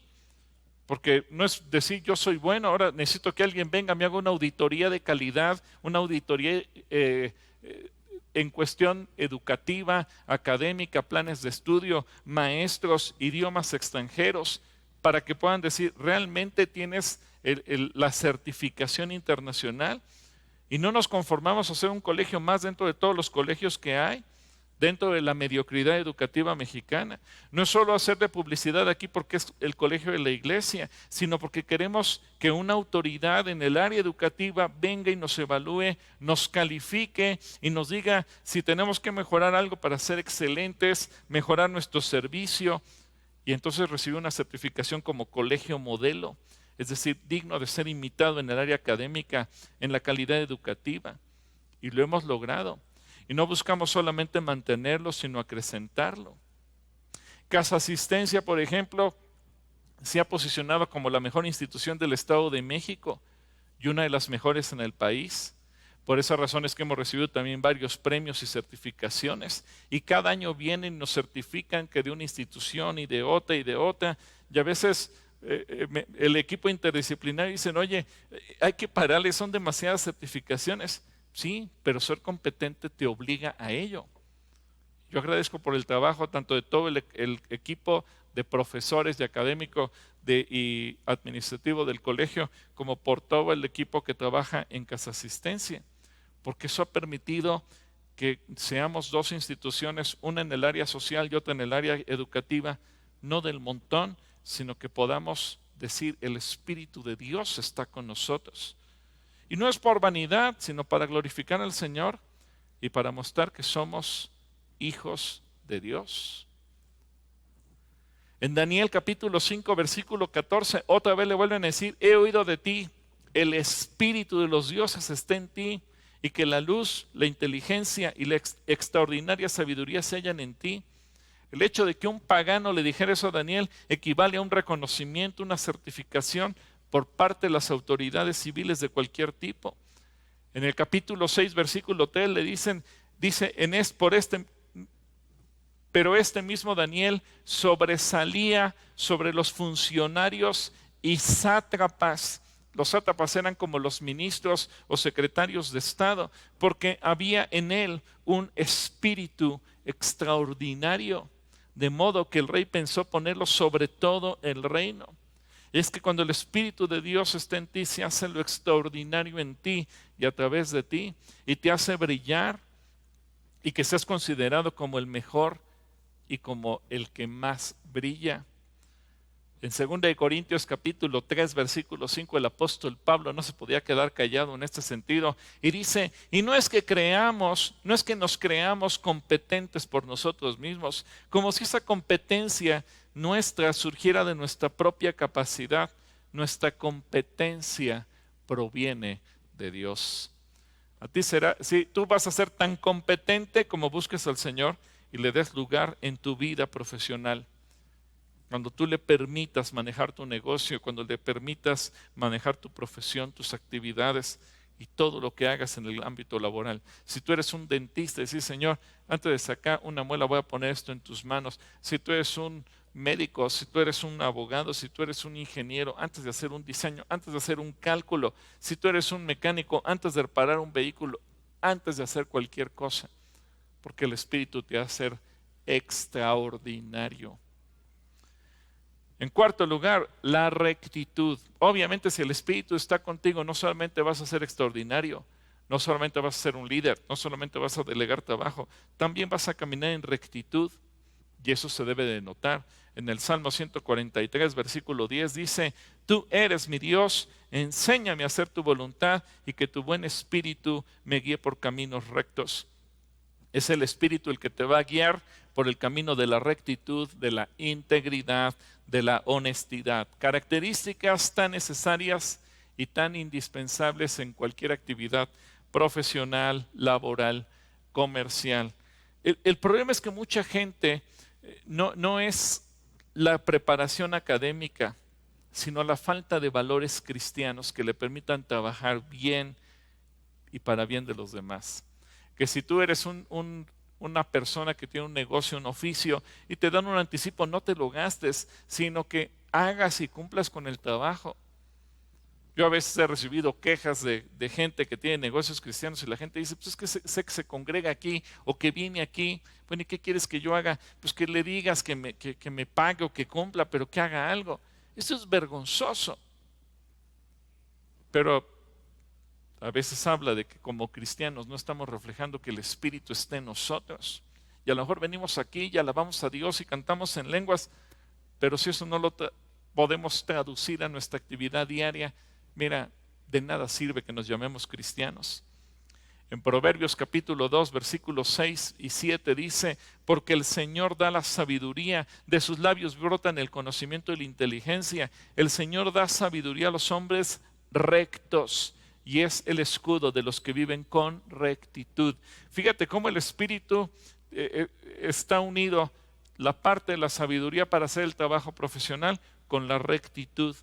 porque no es decir yo soy bueno, ahora necesito que alguien venga, me haga una auditoría de calidad, una auditoría en cuestión educativa, académica, planes de estudio, maestros, idiomas extranjeros, para que puedan decir, realmente tienes la certificación internacional y no nos conformamos a ser un colegio más dentro de todos los colegios que hay, dentro de la mediocridad educativa mexicana. No es solo hacerle publicidad aquí porque es el colegio de la iglesia, sino porque queremos que una autoridad en el área educativa venga y nos evalúe, nos califique y nos diga si tenemos que mejorar algo para ser excelentes, mejorar nuestro servicio. Y entonces recibe una certificación como colegio modelo, es decir, digno de ser imitado en el área académica, en la calidad educativa. Y lo hemos logrado. Y no buscamos solamente mantenerlo, sino acrecentarlo. Casa Asistencia, por ejemplo, se ha posicionado como la mejor institución del Estado de México y una de las mejores en el país. Por esas razones que hemos recibido también varios premios y certificaciones. Y cada año vienen y nos certifican que de una institución y de otra y de otra. Y a veces el equipo interdisciplinario dicen, oye, hay que pararle, son demasiadas certificaciones. Sí, pero ser competente te obliga a ello. Yo agradezco por el trabajo tanto de todo el equipo de profesores y académicos y administrativo del colegio, como por todo el equipo que trabaja en Casa Asistencia, porque eso ha permitido que seamos dos instituciones, una en el área social y otra en el área educativa, no del montón, sino que podamos decir el Espíritu de Dios está con nosotros. Y no es por vanidad, sino para glorificar al Señor y para mostrar que somos hijos de Dios. En Daniel capítulo 5, versículo 14, otra vez le vuelven a decir, he oído de ti, el espíritu de los dioses está en ti, y que la luz, la inteligencia y la extraordinaria sabiduría se hallan en ti. El hecho de que un pagano le dijera eso a Daniel equivale a un reconocimiento, una certificación por parte de las autoridades civiles de cualquier tipo. En el capítulo 6, versículo 3 le dice, pero este mismo Daniel sobresalía sobre los funcionarios y sátrapas. Los sátrapas eran como los ministros o secretarios de Estado, porque había en él un espíritu extraordinario, de modo que el rey pensó ponerlo sobre todo el reino. Es que cuando el Espíritu de Dios está en ti, se hace lo extraordinario en ti y a través de ti, y te hace brillar, y que seas considerado como el mejor y como el que más brilla. En 2 Corintios capítulo 3, versículo 5, el apóstol Pablo no se podía quedar callado en este sentido, y dice, y no es que nos creamos competentes por nosotros mismos, como si esa competencia nuestra surgiera de nuestra propia capacidad. Nuestra competencia proviene de Dios. A ti será, si tú vas a ser tan competente como busques al Señor y le des lugar en tu vida profesional. Cuando tú le permitas manejar tu negocio, cuando le permitas manejar tu profesión, tus actividades y todo lo que hagas en el ámbito laboral. Si tú eres un dentista, decir, Señor, antes de sacar una muela voy a poner esto en tus manos. Si tú eres un médico, si tú eres un abogado, si tú eres un ingeniero, antes de hacer un diseño, antes de hacer un cálculo, si tú eres un mecánico, antes de reparar un vehículo, antes de hacer cualquier cosa, porque el Espíritu te va a hacer extraordinario. En cuarto lugar, la rectitud. Obviamente, si el Espíritu está contigo, no solamente vas a ser extraordinario, no solamente vas a ser un líder, no solamente vas a delegar trabajo, también vas a caminar en rectitud, y eso se debe de notar. En el Salmo 143, versículo 10 dice, tú eres mi Dios, enséñame a hacer tu voluntad y que tu buen Espíritu me guíe por caminos rectos. Es el Espíritu el que te va a guiar por el camino de la rectitud, de la integridad, de la honestidad. Características tan necesarias y tan indispensables en cualquier actividad profesional, laboral, comercial. El problema es que mucha gente no es la preparación académica, sino la falta de valores cristianos que le permitan trabajar bien y para bien de los demás. Que si tú eres una persona que tiene un negocio, un oficio, y te dan un anticipo, no te lo gastes, sino que hagas y cumplas con el trabajo. Yo a veces he recibido quejas de gente que tiene negocios cristianos y la gente dice, pues es que sé que se congrega aquí o que viene aquí. Bueno, ¿y qué quieres que yo haga? Pues que le digas que me pague o que cumpla, pero que haga algo. Eso es vergonzoso. Pero a veces habla de que como cristianos no estamos reflejando que el Espíritu esté en nosotros. Y a lo mejor venimos aquí y alabamos a Dios y cantamos en lenguas, pero si eso no lo podemos traducir a nuestra actividad diaria, mira, de nada sirve que nos llamemos cristianos. En Proverbios capítulo 2, versículos 6 y 7 dice, porque el Señor da la sabiduría, de sus labios brotan el conocimiento y la inteligencia. El Señor da sabiduría a los hombres rectos, y es el escudo de los que viven con rectitud. Fíjate cómo el Espíritu está unido, la parte de la sabiduría para hacer el trabajo profesional con la rectitud.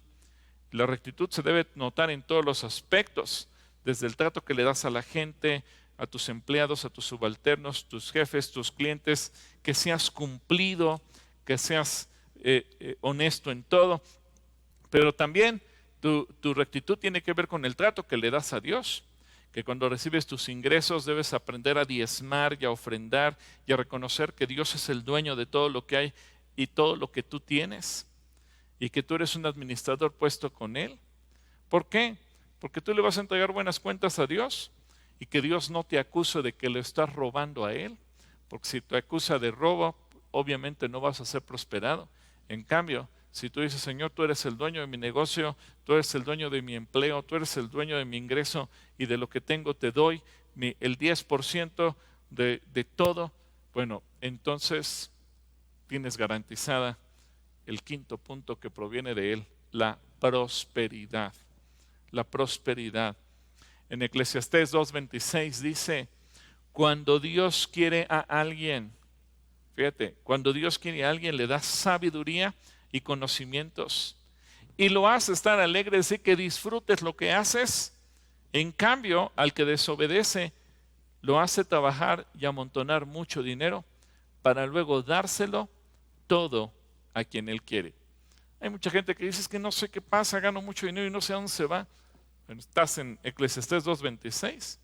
La rectitud se debe notar en todos los aspectos, desde el trato que le das a la gente, a tus empleados, a tus subalternos, tus jefes, tus clientes, que seas cumplido, que seas honesto en todo, pero también tu rectitud tiene que ver con el trato que le das a Dios, que cuando recibes tus ingresos debes aprender a diezmar y a ofrendar y a reconocer que Dios es el dueño de todo lo que hay y todo lo que tú tienes y que tú eres un administrador puesto con Él. ¿Por qué? Porque tú le vas a entregar buenas cuentas a Dios y que Dios no te acuse de que le estás robando a Él, porque si te acusa de robo, obviamente no vas a ser prosperado. En cambio, Si tú dices, Señor, tú eres el dueño de mi negocio, tú eres el dueño de mi empleo, tú eres el dueño de mi ingreso y de lo que tengo te doy el 10% de todo, bueno, entonces tienes garantizada el quinto punto que proviene de él, la prosperidad. La prosperidad. En Eclesiastés 2:26 dice, cuando Dios quiere a alguien, fíjate, cuando Dios quiere a alguien le da sabiduría y conocimientos y lo hace estar alegre, es decir, que disfrutes lo que haces. En cambio, al que desobedece, lo hace trabajar y amontonar mucho dinero para luego dárselo todo a quien él quiere. Hay mucha gente que dice, es que no sé qué pasa, gano mucho dinero y no sé a dónde se va. Bueno, estás en Eclesiastés 2:26.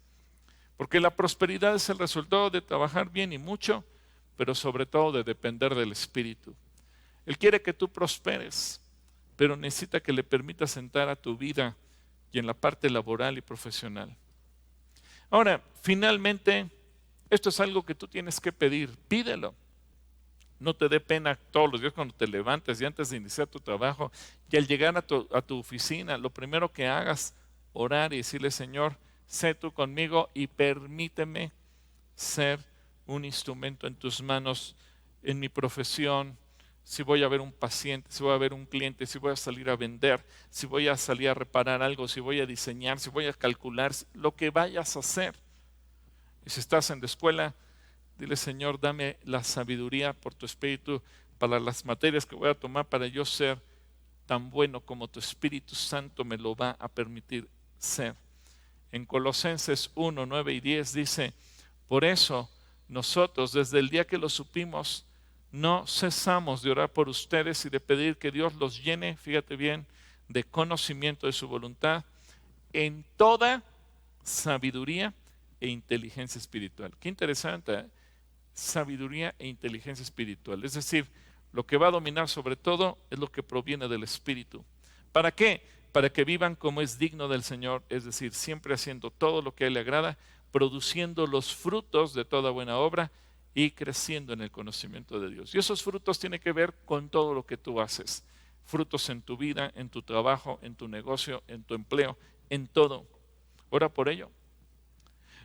Porque la prosperidad es el resultado de trabajar bien y mucho, pero sobre todo de depender del Espíritu. Él quiere que tú prosperes, pero necesita que le permitas entrar a tu vida y en la parte laboral y profesional. Ahora, finalmente, esto es algo que tú tienes que pedir. Pídelo. No te dé pena todos los días cuando te levantes y antes de iniciar tu trabajo y al llegar a tu oficina, lo primero que hagas, orar y decirle, Señor, sé tú conmigo y permíteme ser un instrumento en tus manos en mi profesión. Si voy a ver un paciente, si voy a ver un cliente, si voy a salir a vender, si voy a salir a reparar algo, si voy a diseñar, si voy a calcular, lo que vayas a hacer. Y si estás en la escuela, dile, Señor, dame la sabiduría por tu Espíritu para las materias que voy a tomar para yo ser tan bueno como tu Espíritu Santo me lo va a permitir ser. En Colosenses 1, 9 y 10 dice, por eso nosotros desde el día que lo supimos, no cesamos de orar por ustedes y de pedir que Dios los llene, fíjate bien, de conocimiento de su voluntad en toda sabiduría e inteligencia espiritual. Qué interesante, ¿eh? Sabiduría e inteligencia espiritual. Es decir, lo que va a dominar sobre todo es lo que proviene del Espíritu. ¿Para qué? Para que vivan como es digno del Señor, es decir, siempre haciendo todo lo que a Él le agrada, produciendo los frutos de toda buena obra y creciendo en el conocimiento de Dios. Y esos frutos tienen que ver con todo lo que tú haces. Frutos en tu vida, en tu trabajo, en tu negocio, en tu empleo, en todo. Ora por ello.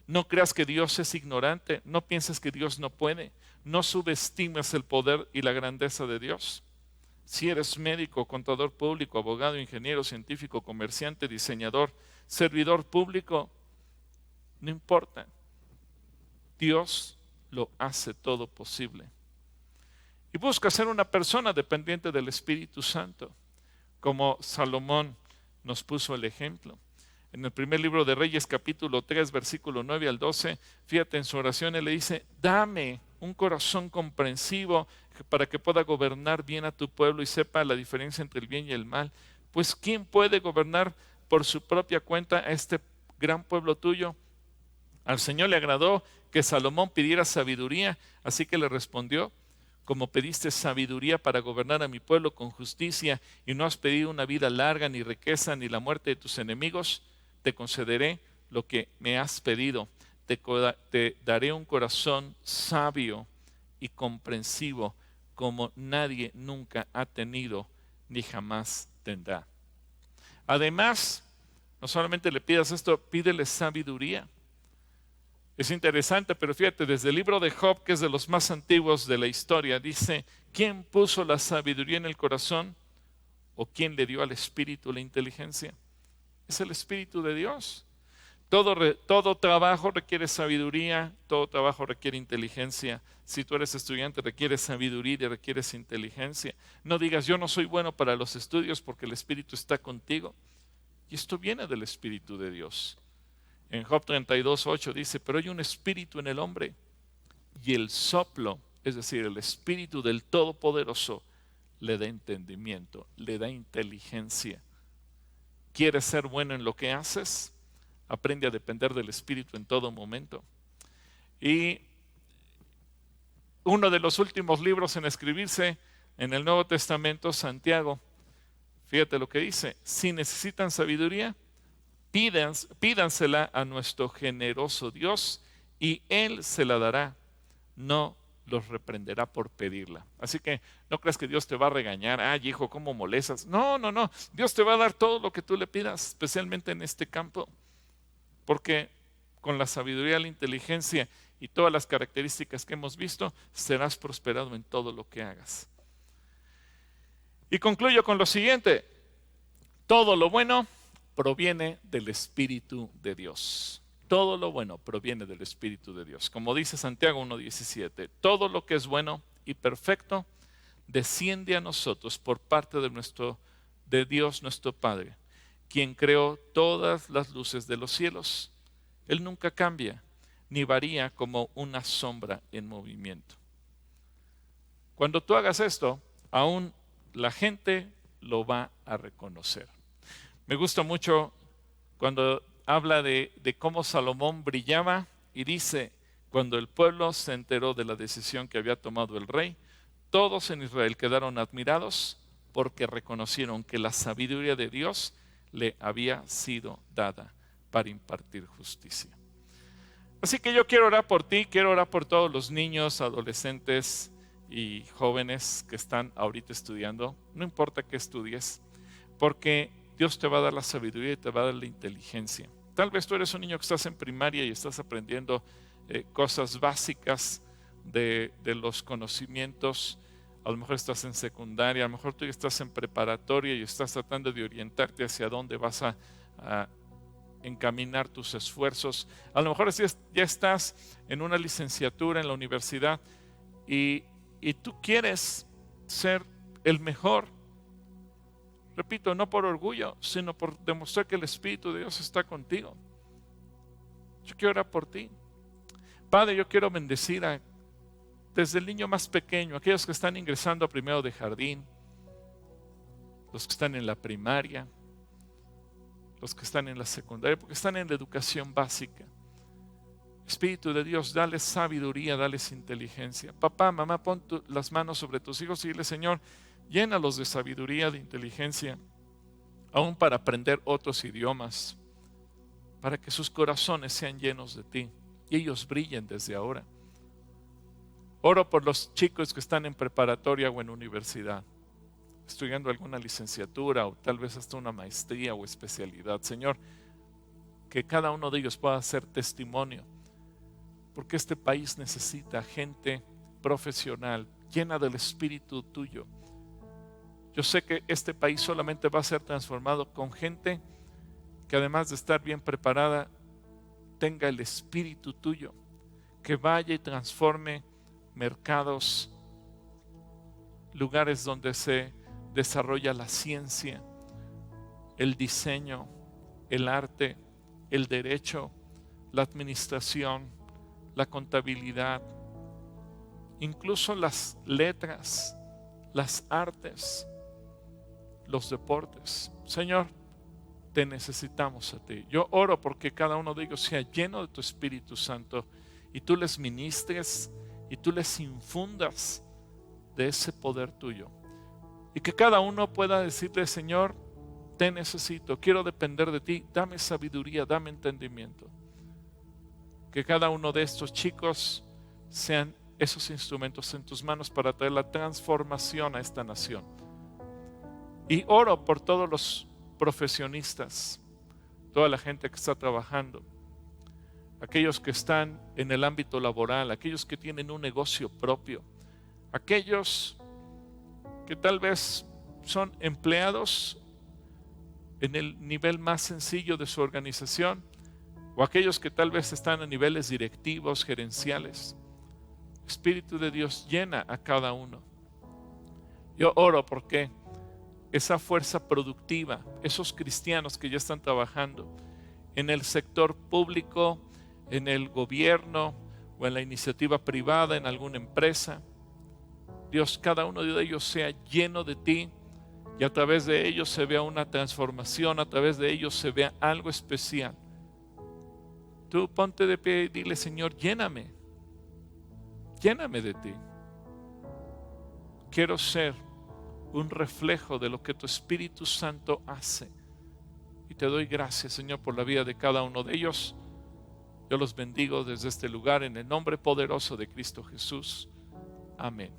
No creas que Dios es ignorante, no pienses que Dios no puede, no subestimes el poder y la grandeza de Dios. Si eres médico, contador público, abogado, ingeniero, científico, comerciante, diseñador, servidor público, no importa. Dios lo hace todo posible. Y busca ser una persona dependiente del Espíritu Santo, como Salomón nos puso el ejemplo. En el primer libro de Reyes, capítulo 3, versículo 9 al 12, fíjate, en su oración él le dice, dame un corazón comprensivo para que pueda gobernar bien a tu pueblo y sepa la diferencia entre el bien y el mal. Pues ¿quién puede gobernar por su propia cuenta a este gran pueblo tuyo? Al Señor le agradó que Salomón pidiera sabiduría, así que le respondió, como pediste sabiduría para gobernar a mi pueblo con justicia y no has pedido una vida larga, ni riqueza, ni la muerte de tus enemigos, te concederé lo que me has pedido. Te daré un corazón sabio y comprensivo como nadie nunca ha tenido ni jamás tendrá. Además, no solamente le pidas esto, pídele sabiduría. Es interesante, pero fíjate, desde el libro de Job, que es de los más antiguos de la historia, dice, ¿quién puso la sabiduría en el corazón? ¿O quién le dio al espíritu la inteligencia? Es el Espíritu de Dios. Todo trabajo requiere sabiduría, todo trabajo requiere inteligencia. Si tú eres estudiante, requieres sabiduría y requieres inteligencia. No digas, yo no soy bueno para los estudios porque el Espíritu está contigo. Y esto viene del Espíritu de Dios. En Job 32:8 dice, pero hay un espíritu en el hombre y el soplo, es decir, el espíritu del Todopoderoso, le da entendimiento, le da inteligencia. ¿Quieres ser bueno en lo que haces? Aprende a depender del Espíritu en todo momento. Y uno de los últimos libros en escribirse en el Nuevo Testamento, Santiago, fíjate lo que dice, si necesitan sabiduría, pídansela a nuestro generoso Dios y Él se la dará. No los reprenderá por pedirla. Así que no creas que Dios te va a regañar. Ay, hijo, ¿cómo molestas? No, no, no. Dios te va a dar todo lo que tú le pidas, especialmente en este campo. Porque con la sabiduría, la inteligencia y todas las características que hemos visto, serás prosperado en todo lo que hagas. Y concluyo con lo siguiente. Todo lo bueno proviene del Espíritu de Dios. Todo lo bueno proviene del Espíritu de Dios. Como dice Santiago 1:17, todo lo que es bueno y perfecto desciende a nosotros por parte de Dios nuestro Padre, quien creó todas las luces de los cielos. Él nunca cambia, ni varía como una sombra en movimiento. Cuando tú hagas esto, aún la gente lo va a reconocer. Me gusta mucho cuando habla de cómo Salomón brillaba y dice, cuando el pueblo se enteró de la decisión que había tomado el rey, todos en Israel quedaron admirados porque reconocieron que la sabiduría de Dios le había sido dada para impartir justicia. Así que yo quiero orar por ti, quiero orar por todos los niños, adolescentes y jóvenes que están ahorita estudiando. No importa qué estudies, porque Dios te va a dar la sabiduría y te va a dar la inteligencia. Tal vez tú eres un niño que estás en primaria y estás aprendiendo cosas básicas de los conocimientos. A lo mejor estás en secundaria, a lo mejor tú estás en preparatoria y estás tratando de orientarte hacia dónde vas a encaminar tus esfuerzos. A lo mejor ya estás en una licenciatura en la universidad y tú quieres ser el mejor. Repito, no por orgullo, sino por demostrar que el Espíritu de Dios está contigo. Yo quiero orar por ti. Padre, yo quiero bendecir desde el niño más pequeño, aquellos que están ingresando a primero de jardín, los que están en la primaria, los que están en la secundaria, porque están en la educación básica. Espíritu de Dios, dales sabiduría, dales inteligencia. Papá, mamá, pon las manos sobre tus hijos y dile, Señor, llénalos de sabiduría, de inteligencia, aún para aprender otros idiomas, para que sus corazones sean llenos de ti y ellos brillen desde ahora. Oro por los chicos que están en preparatoria o en universidad, estudiando alguna licenciatura o tal vez hasta una maestría o especialidad. Señor, que cada uno de ellos pueda ser testimonio, porque este país necesita gente profesional, llena del Espíritu tuyo. Yo sé que este país solamente va a ser transformado con gente que además de estar bien preparada, tenga el Espíritu tuyo, que vaya y transforme mercados, lugares donde se desarrolla la ciencia, el diseño, el arte, el derecho, la administración, la contabilidad, incluso las letras, las artes, los deportes. Señor, te necesitamos a ti. Yo oro porque cada uno de ellos sea lleno de tu Espíritu Santo y tú les ministres y tú les infundas de ese poder tuyo. Y que cada uno pueda decirle, Señor, te necesito, quiero depender de ti, dame sabiduría, dame entendimiento. Que cada uno de estos chicos sean esos instrumentos en tus manos para traer la transformación a esta nación. Y oro por todos los profesionistas, toda la gente que está trabajando, aquellos que están en el ámbito laboral, aquellos que tienen un negocio propio, aquellos que tal vez son empleados en el nivel más sencillo de su organización, o aquellos que tal vez están a niveles directivos, gerenciales. Espíritu de Dios, llena a cada uno. Yo oro porque esa fuerza productiva, esos cristianos que ya están trabajando en el sector público, en el gobierno o en la iniciativa privada, en alguna empresa, Dios, cada uno de ellos sea lleno de ti y a través de ellos se vea una transformación, a través de ellos se vea algo especial. Tú ponte de pie y dile, Señor, lléname de ti. Quiero ser un reflejo de lo que tu Espíritu Santo hace. Y te doy gracias, Señor, por la vida de cada uno de ellos. Yo los bendigo desde este lugar en el nombre poderoso de Cristo Jesús. Amén.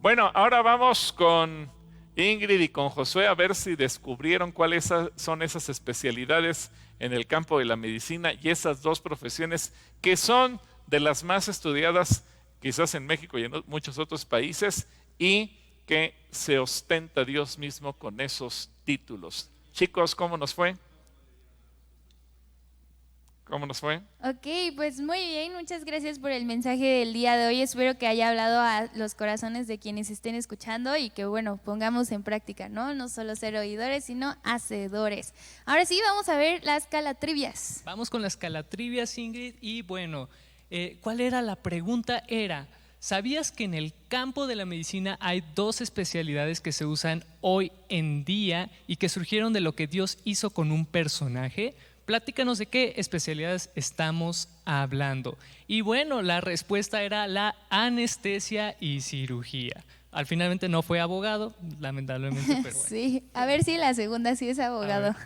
Bueno, ahora vamos con Ingrid y con Josué a ver si descubrieron cuáles son esas especialidades en el campo de la medicina y esas dos profesiones que son de las más estudiadas quizás en México y en muchos otros países y que se ostenta Dios mismo con esos títulos. Chicos, ¿cómo nos fue? ¿Cómo nos fue? Ok, pues muy bien, muchas gracias por el mensaje del día de hoy. Espero que haya hablado a los corazones de quienes estén escuchando y que, bueno, pongamos en práctica, ¿no? No solo ser oidores, sino hacedores. Ahora sí, vamos a ver las calatrivias. Vamos con las calatrivias, Ingrid. Y bueno, ¿cuál era la pregunta? ¿Sabías que en el campo de la medicina hay dos especialidades que se usan hoy en día y que surgieron de lo que Dios hizo con un personaje? Platícanos de qué especialidades estamos hablando. Y bueno, la respuesta era la anestesia y cirugía. Al finalmente no fue abogado, lamentablemente, pero bueno. Sí, a ver si la segunda sí es abogado.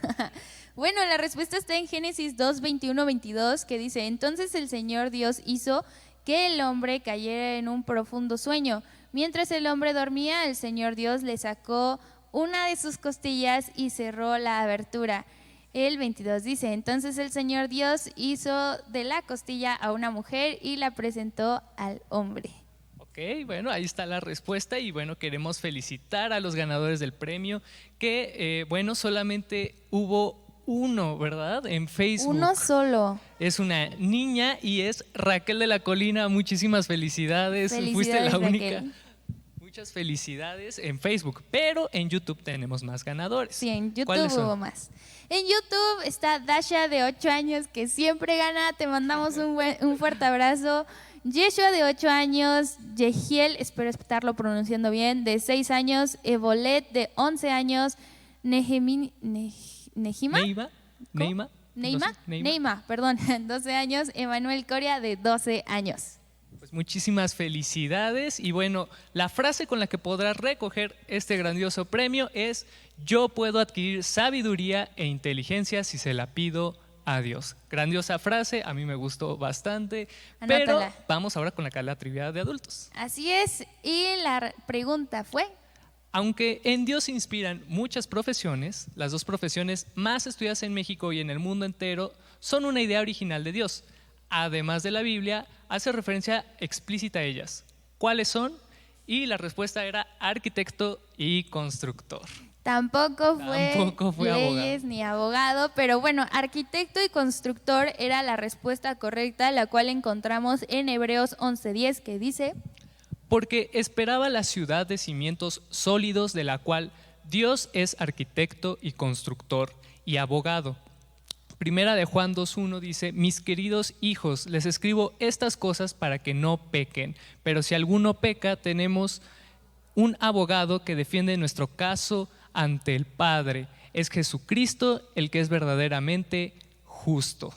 Bueno, la respuesta está en Génesis 2, 21, 22, que dice: entonces el Señor Dios hizo que el hombre cayera en un profundo sueño. Mientras el hombre dormía, el Señor Dios le sacó una de sus costillas y cerró la abertura. El 22 dice: entonces el Señor Dios hizo de la costilla a una mujer y la presentó al hombre. Ok, bueno, ahí está la respuesta y bueno, queremos felicitar a los ganadores del premio que, bueno, solamente hubo uno, ¿verdad? En Facebook. Uno solo. Es una niña y es Raquel de la Colina. Muchísimas felicidades. Fuiste la única. Raquel. Muchas felicidades en Facebook, pero en YouTube tenemos más ganadores. Sí, en YouTube ¿Cuáles son? hubo más. En YouTube está Dasha de 8 años que siempre gana, te mandamos un fuerte abrazo. Yeshua de 8 años, Yehiel, espero estarlo pronunciando bien, de 6 años, Evolet de 11 años, Neima, perdón, 12 años, Emanuel Coria de 12 años. Pues muchísimas felicidades y bueno, la frase con la que podrás recoger este grandioso premio es: yo puedo adquirir sabiduría e inteligencia si se la pido a Dios. Grandiosa frase, a mí me gustó bastante. Anótala. Pero vamos ahora con la calatrivia de adultos. Así es, y la pregunta fue: aunque en Dios se inspiran muchas profesiones, las dos profesiones más estudiadas en México y en el mundo entero son una idea original de Dios. Además de la Biblia, hace referencia explícita a ellas. ¿Cuáles son? Y la respuesta era arquitecto y constructor. Tampoco fue leyes abogado. ni abogado, pero bueno, arquitecto y constructor era la respuesta correcta, la cual encontramos en Hebreos 11:10, que dice: porque esperaba la ciudad de cimientos sólidos, de la cual Dios es arquitecto y constructor y abogado. Primera de Juan 2:1 dice: mis queridos hijos, les escribo estas cosas para que no pequen, pero si alguno peca, tenemos un abogado que defiende nuestro caso ante el Padre. Es Jesucristo, el que es verdaderamente justo.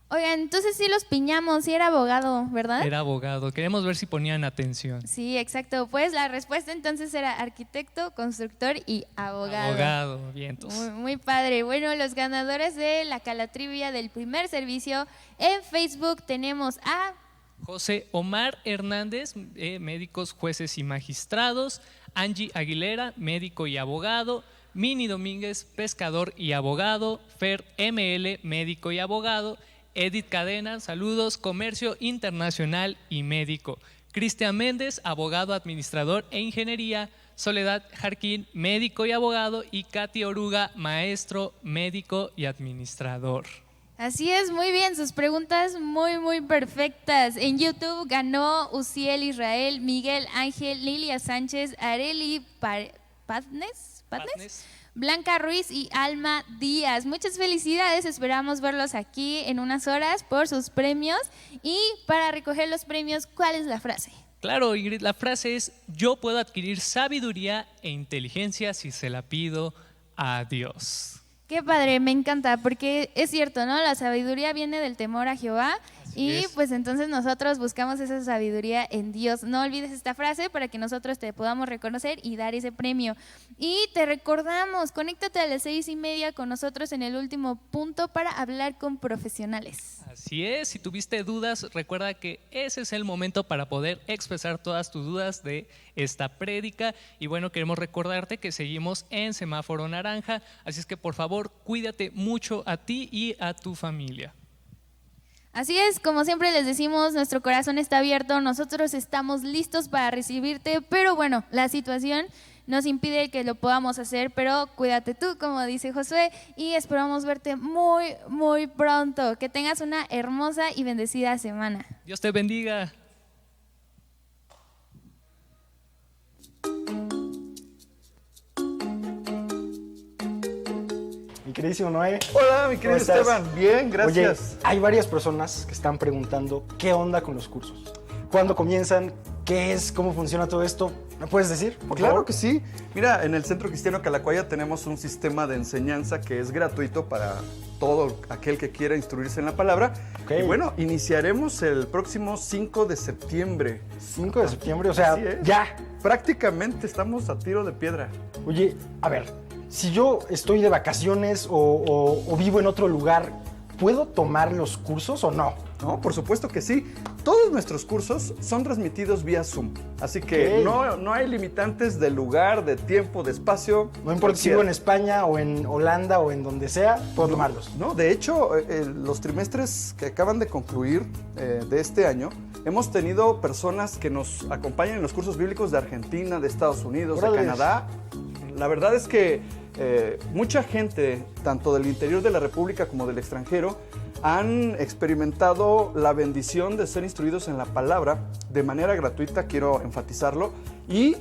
Oigan, entonces sí los piñamos, sí era abogado, ¿verdad? Era abogado. Queremos ver si ponían atención. Sí, exacto. Pues la respuesta entonces era arquitecto, constructor y abogado. Abogado, vientos. Muy padre. Bueno, los ganadores de la calatrivia del primer servicio en Facebook tenemos a José Omar Hernández, médicos, jueces y magistrados. Angie Aguilera, médico y abogado. Mini Domínguez, pescador y abogado. Fer ML, médico y abogado. Edith Cadena, saludos, comercio internacional y médico. Cristian Méndez, abogado, administrador e ingeniería. Soledad Jarquín, médico y abogado. Y Katy Oruga, maestro, médico y administrador. Así es, muy bien, sus preguntas muy perfectas. En YouTube ganó Uciel Israel, Miguel Ángel, Lilia Sánchez, Areli Patnes, Blanca Ruiz y Alma Díaz. Muchas felicidades, esperamos verlos aquí en unas horas por sus premios. Y para recoger los premios, ¿cuál es la frase? Claro, Ingrid, la frase es: yo puedo adquirir sabiduría e inteligencia si se la pido a Dios. Qué padre, me encanta, porque es cierto, ¿no? La sabiduría viene del temor a Jehová Y es. pues entonces nosotros buscamos esa sabiduría en Dios. No olvides esta frase para que nosotros te podamos reconocer y dar ese premio. Y te recordamos, conéctate a las 6:30 con nosotros en el último punto para hablar con profesionales. Así es, si tuviste dudas, recuerda que ese es el momento para poder expresar todas tus dudas de esta prédica. Y bueno, queremos recordarte que seguimos en semáforo naranja, así es que por favor cuídate mucho a ti y a tu familia. Así es, como siempre les decimos, nuestro corazón está abierto, nosotros estamos listos para recibirte, pero bueno, la situación nos impide que lo podamos hacer, pero cuídate tú, como dice Josué, y esperamos verte muy, muy pronto. Que tengas una hermosa y bendecida semana. Dios te bendiga. Mi queridísimo Noé. Hola, mi querido ¿Cómo estás? Esteban. Bien, gracias. Oye, hay varias personas que están preguntando qué onda con los cursos. ¿Cuándo comienzan? ¿Qué es? ¿Cómo funciona todo esto? ¿Me puedes decir, por Claro favor? que sí. Mira, en el Centro Cristiano Calacuaya tenemos un sistema de enseñanza que es gratuito para todo aquel que quiera instruirse en la palabra. Ok. Y bueno, iniciaremos el próximo 5 de septiembre. 5 de septiembre, o sea, Así es. ya. Prácticamente estamos a tiro de piedra. Oye, a ver, si yo estoy de vacaciones o vivo en otro lugar, ¿puedo tomar los cursos o no? No, por supuesto que sí. Todos nuestros cursos son transmitidos vía Zoom. Así que Ok. no hay limitantes de lugar, de tiempo, de espacio. No importa si vivo en España o en Holanda o en donde sea, puedo tomarlos. No, de hecho, los trimestres que acaban de concluir de este año, hemos tenido personas que nos acompañan en los cursos bíblicos de Argentina, de Estados Unidos, Órale. de Canadá. La verdad es que mucha gente, tanto del interior de la República como del extranjero, han experimentado la bendición de ser instruidos en la palabra de manera gratuita, quiero enfatizarlo, y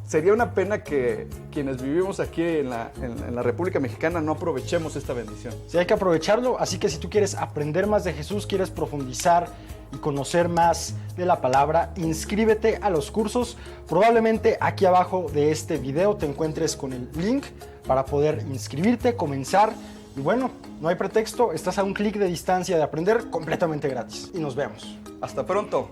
sería una pena que quienes vivimos aquí en la República Mexicana no aprovechemos esta bendición. Sí, hay que aprovecharlo, así que si tú quieres aprender más de Jesús, quieres profundizar y conocer más de la palabra, inscríbete a los cursos. Probablemente aquí abajo de este video te encuentres con el link para poder inscribirte, comenzar. Y bueno, no hay pretexto, estás a un clic de distancia de aprender completamente gratis. Y nos vemos. Hasta pronto.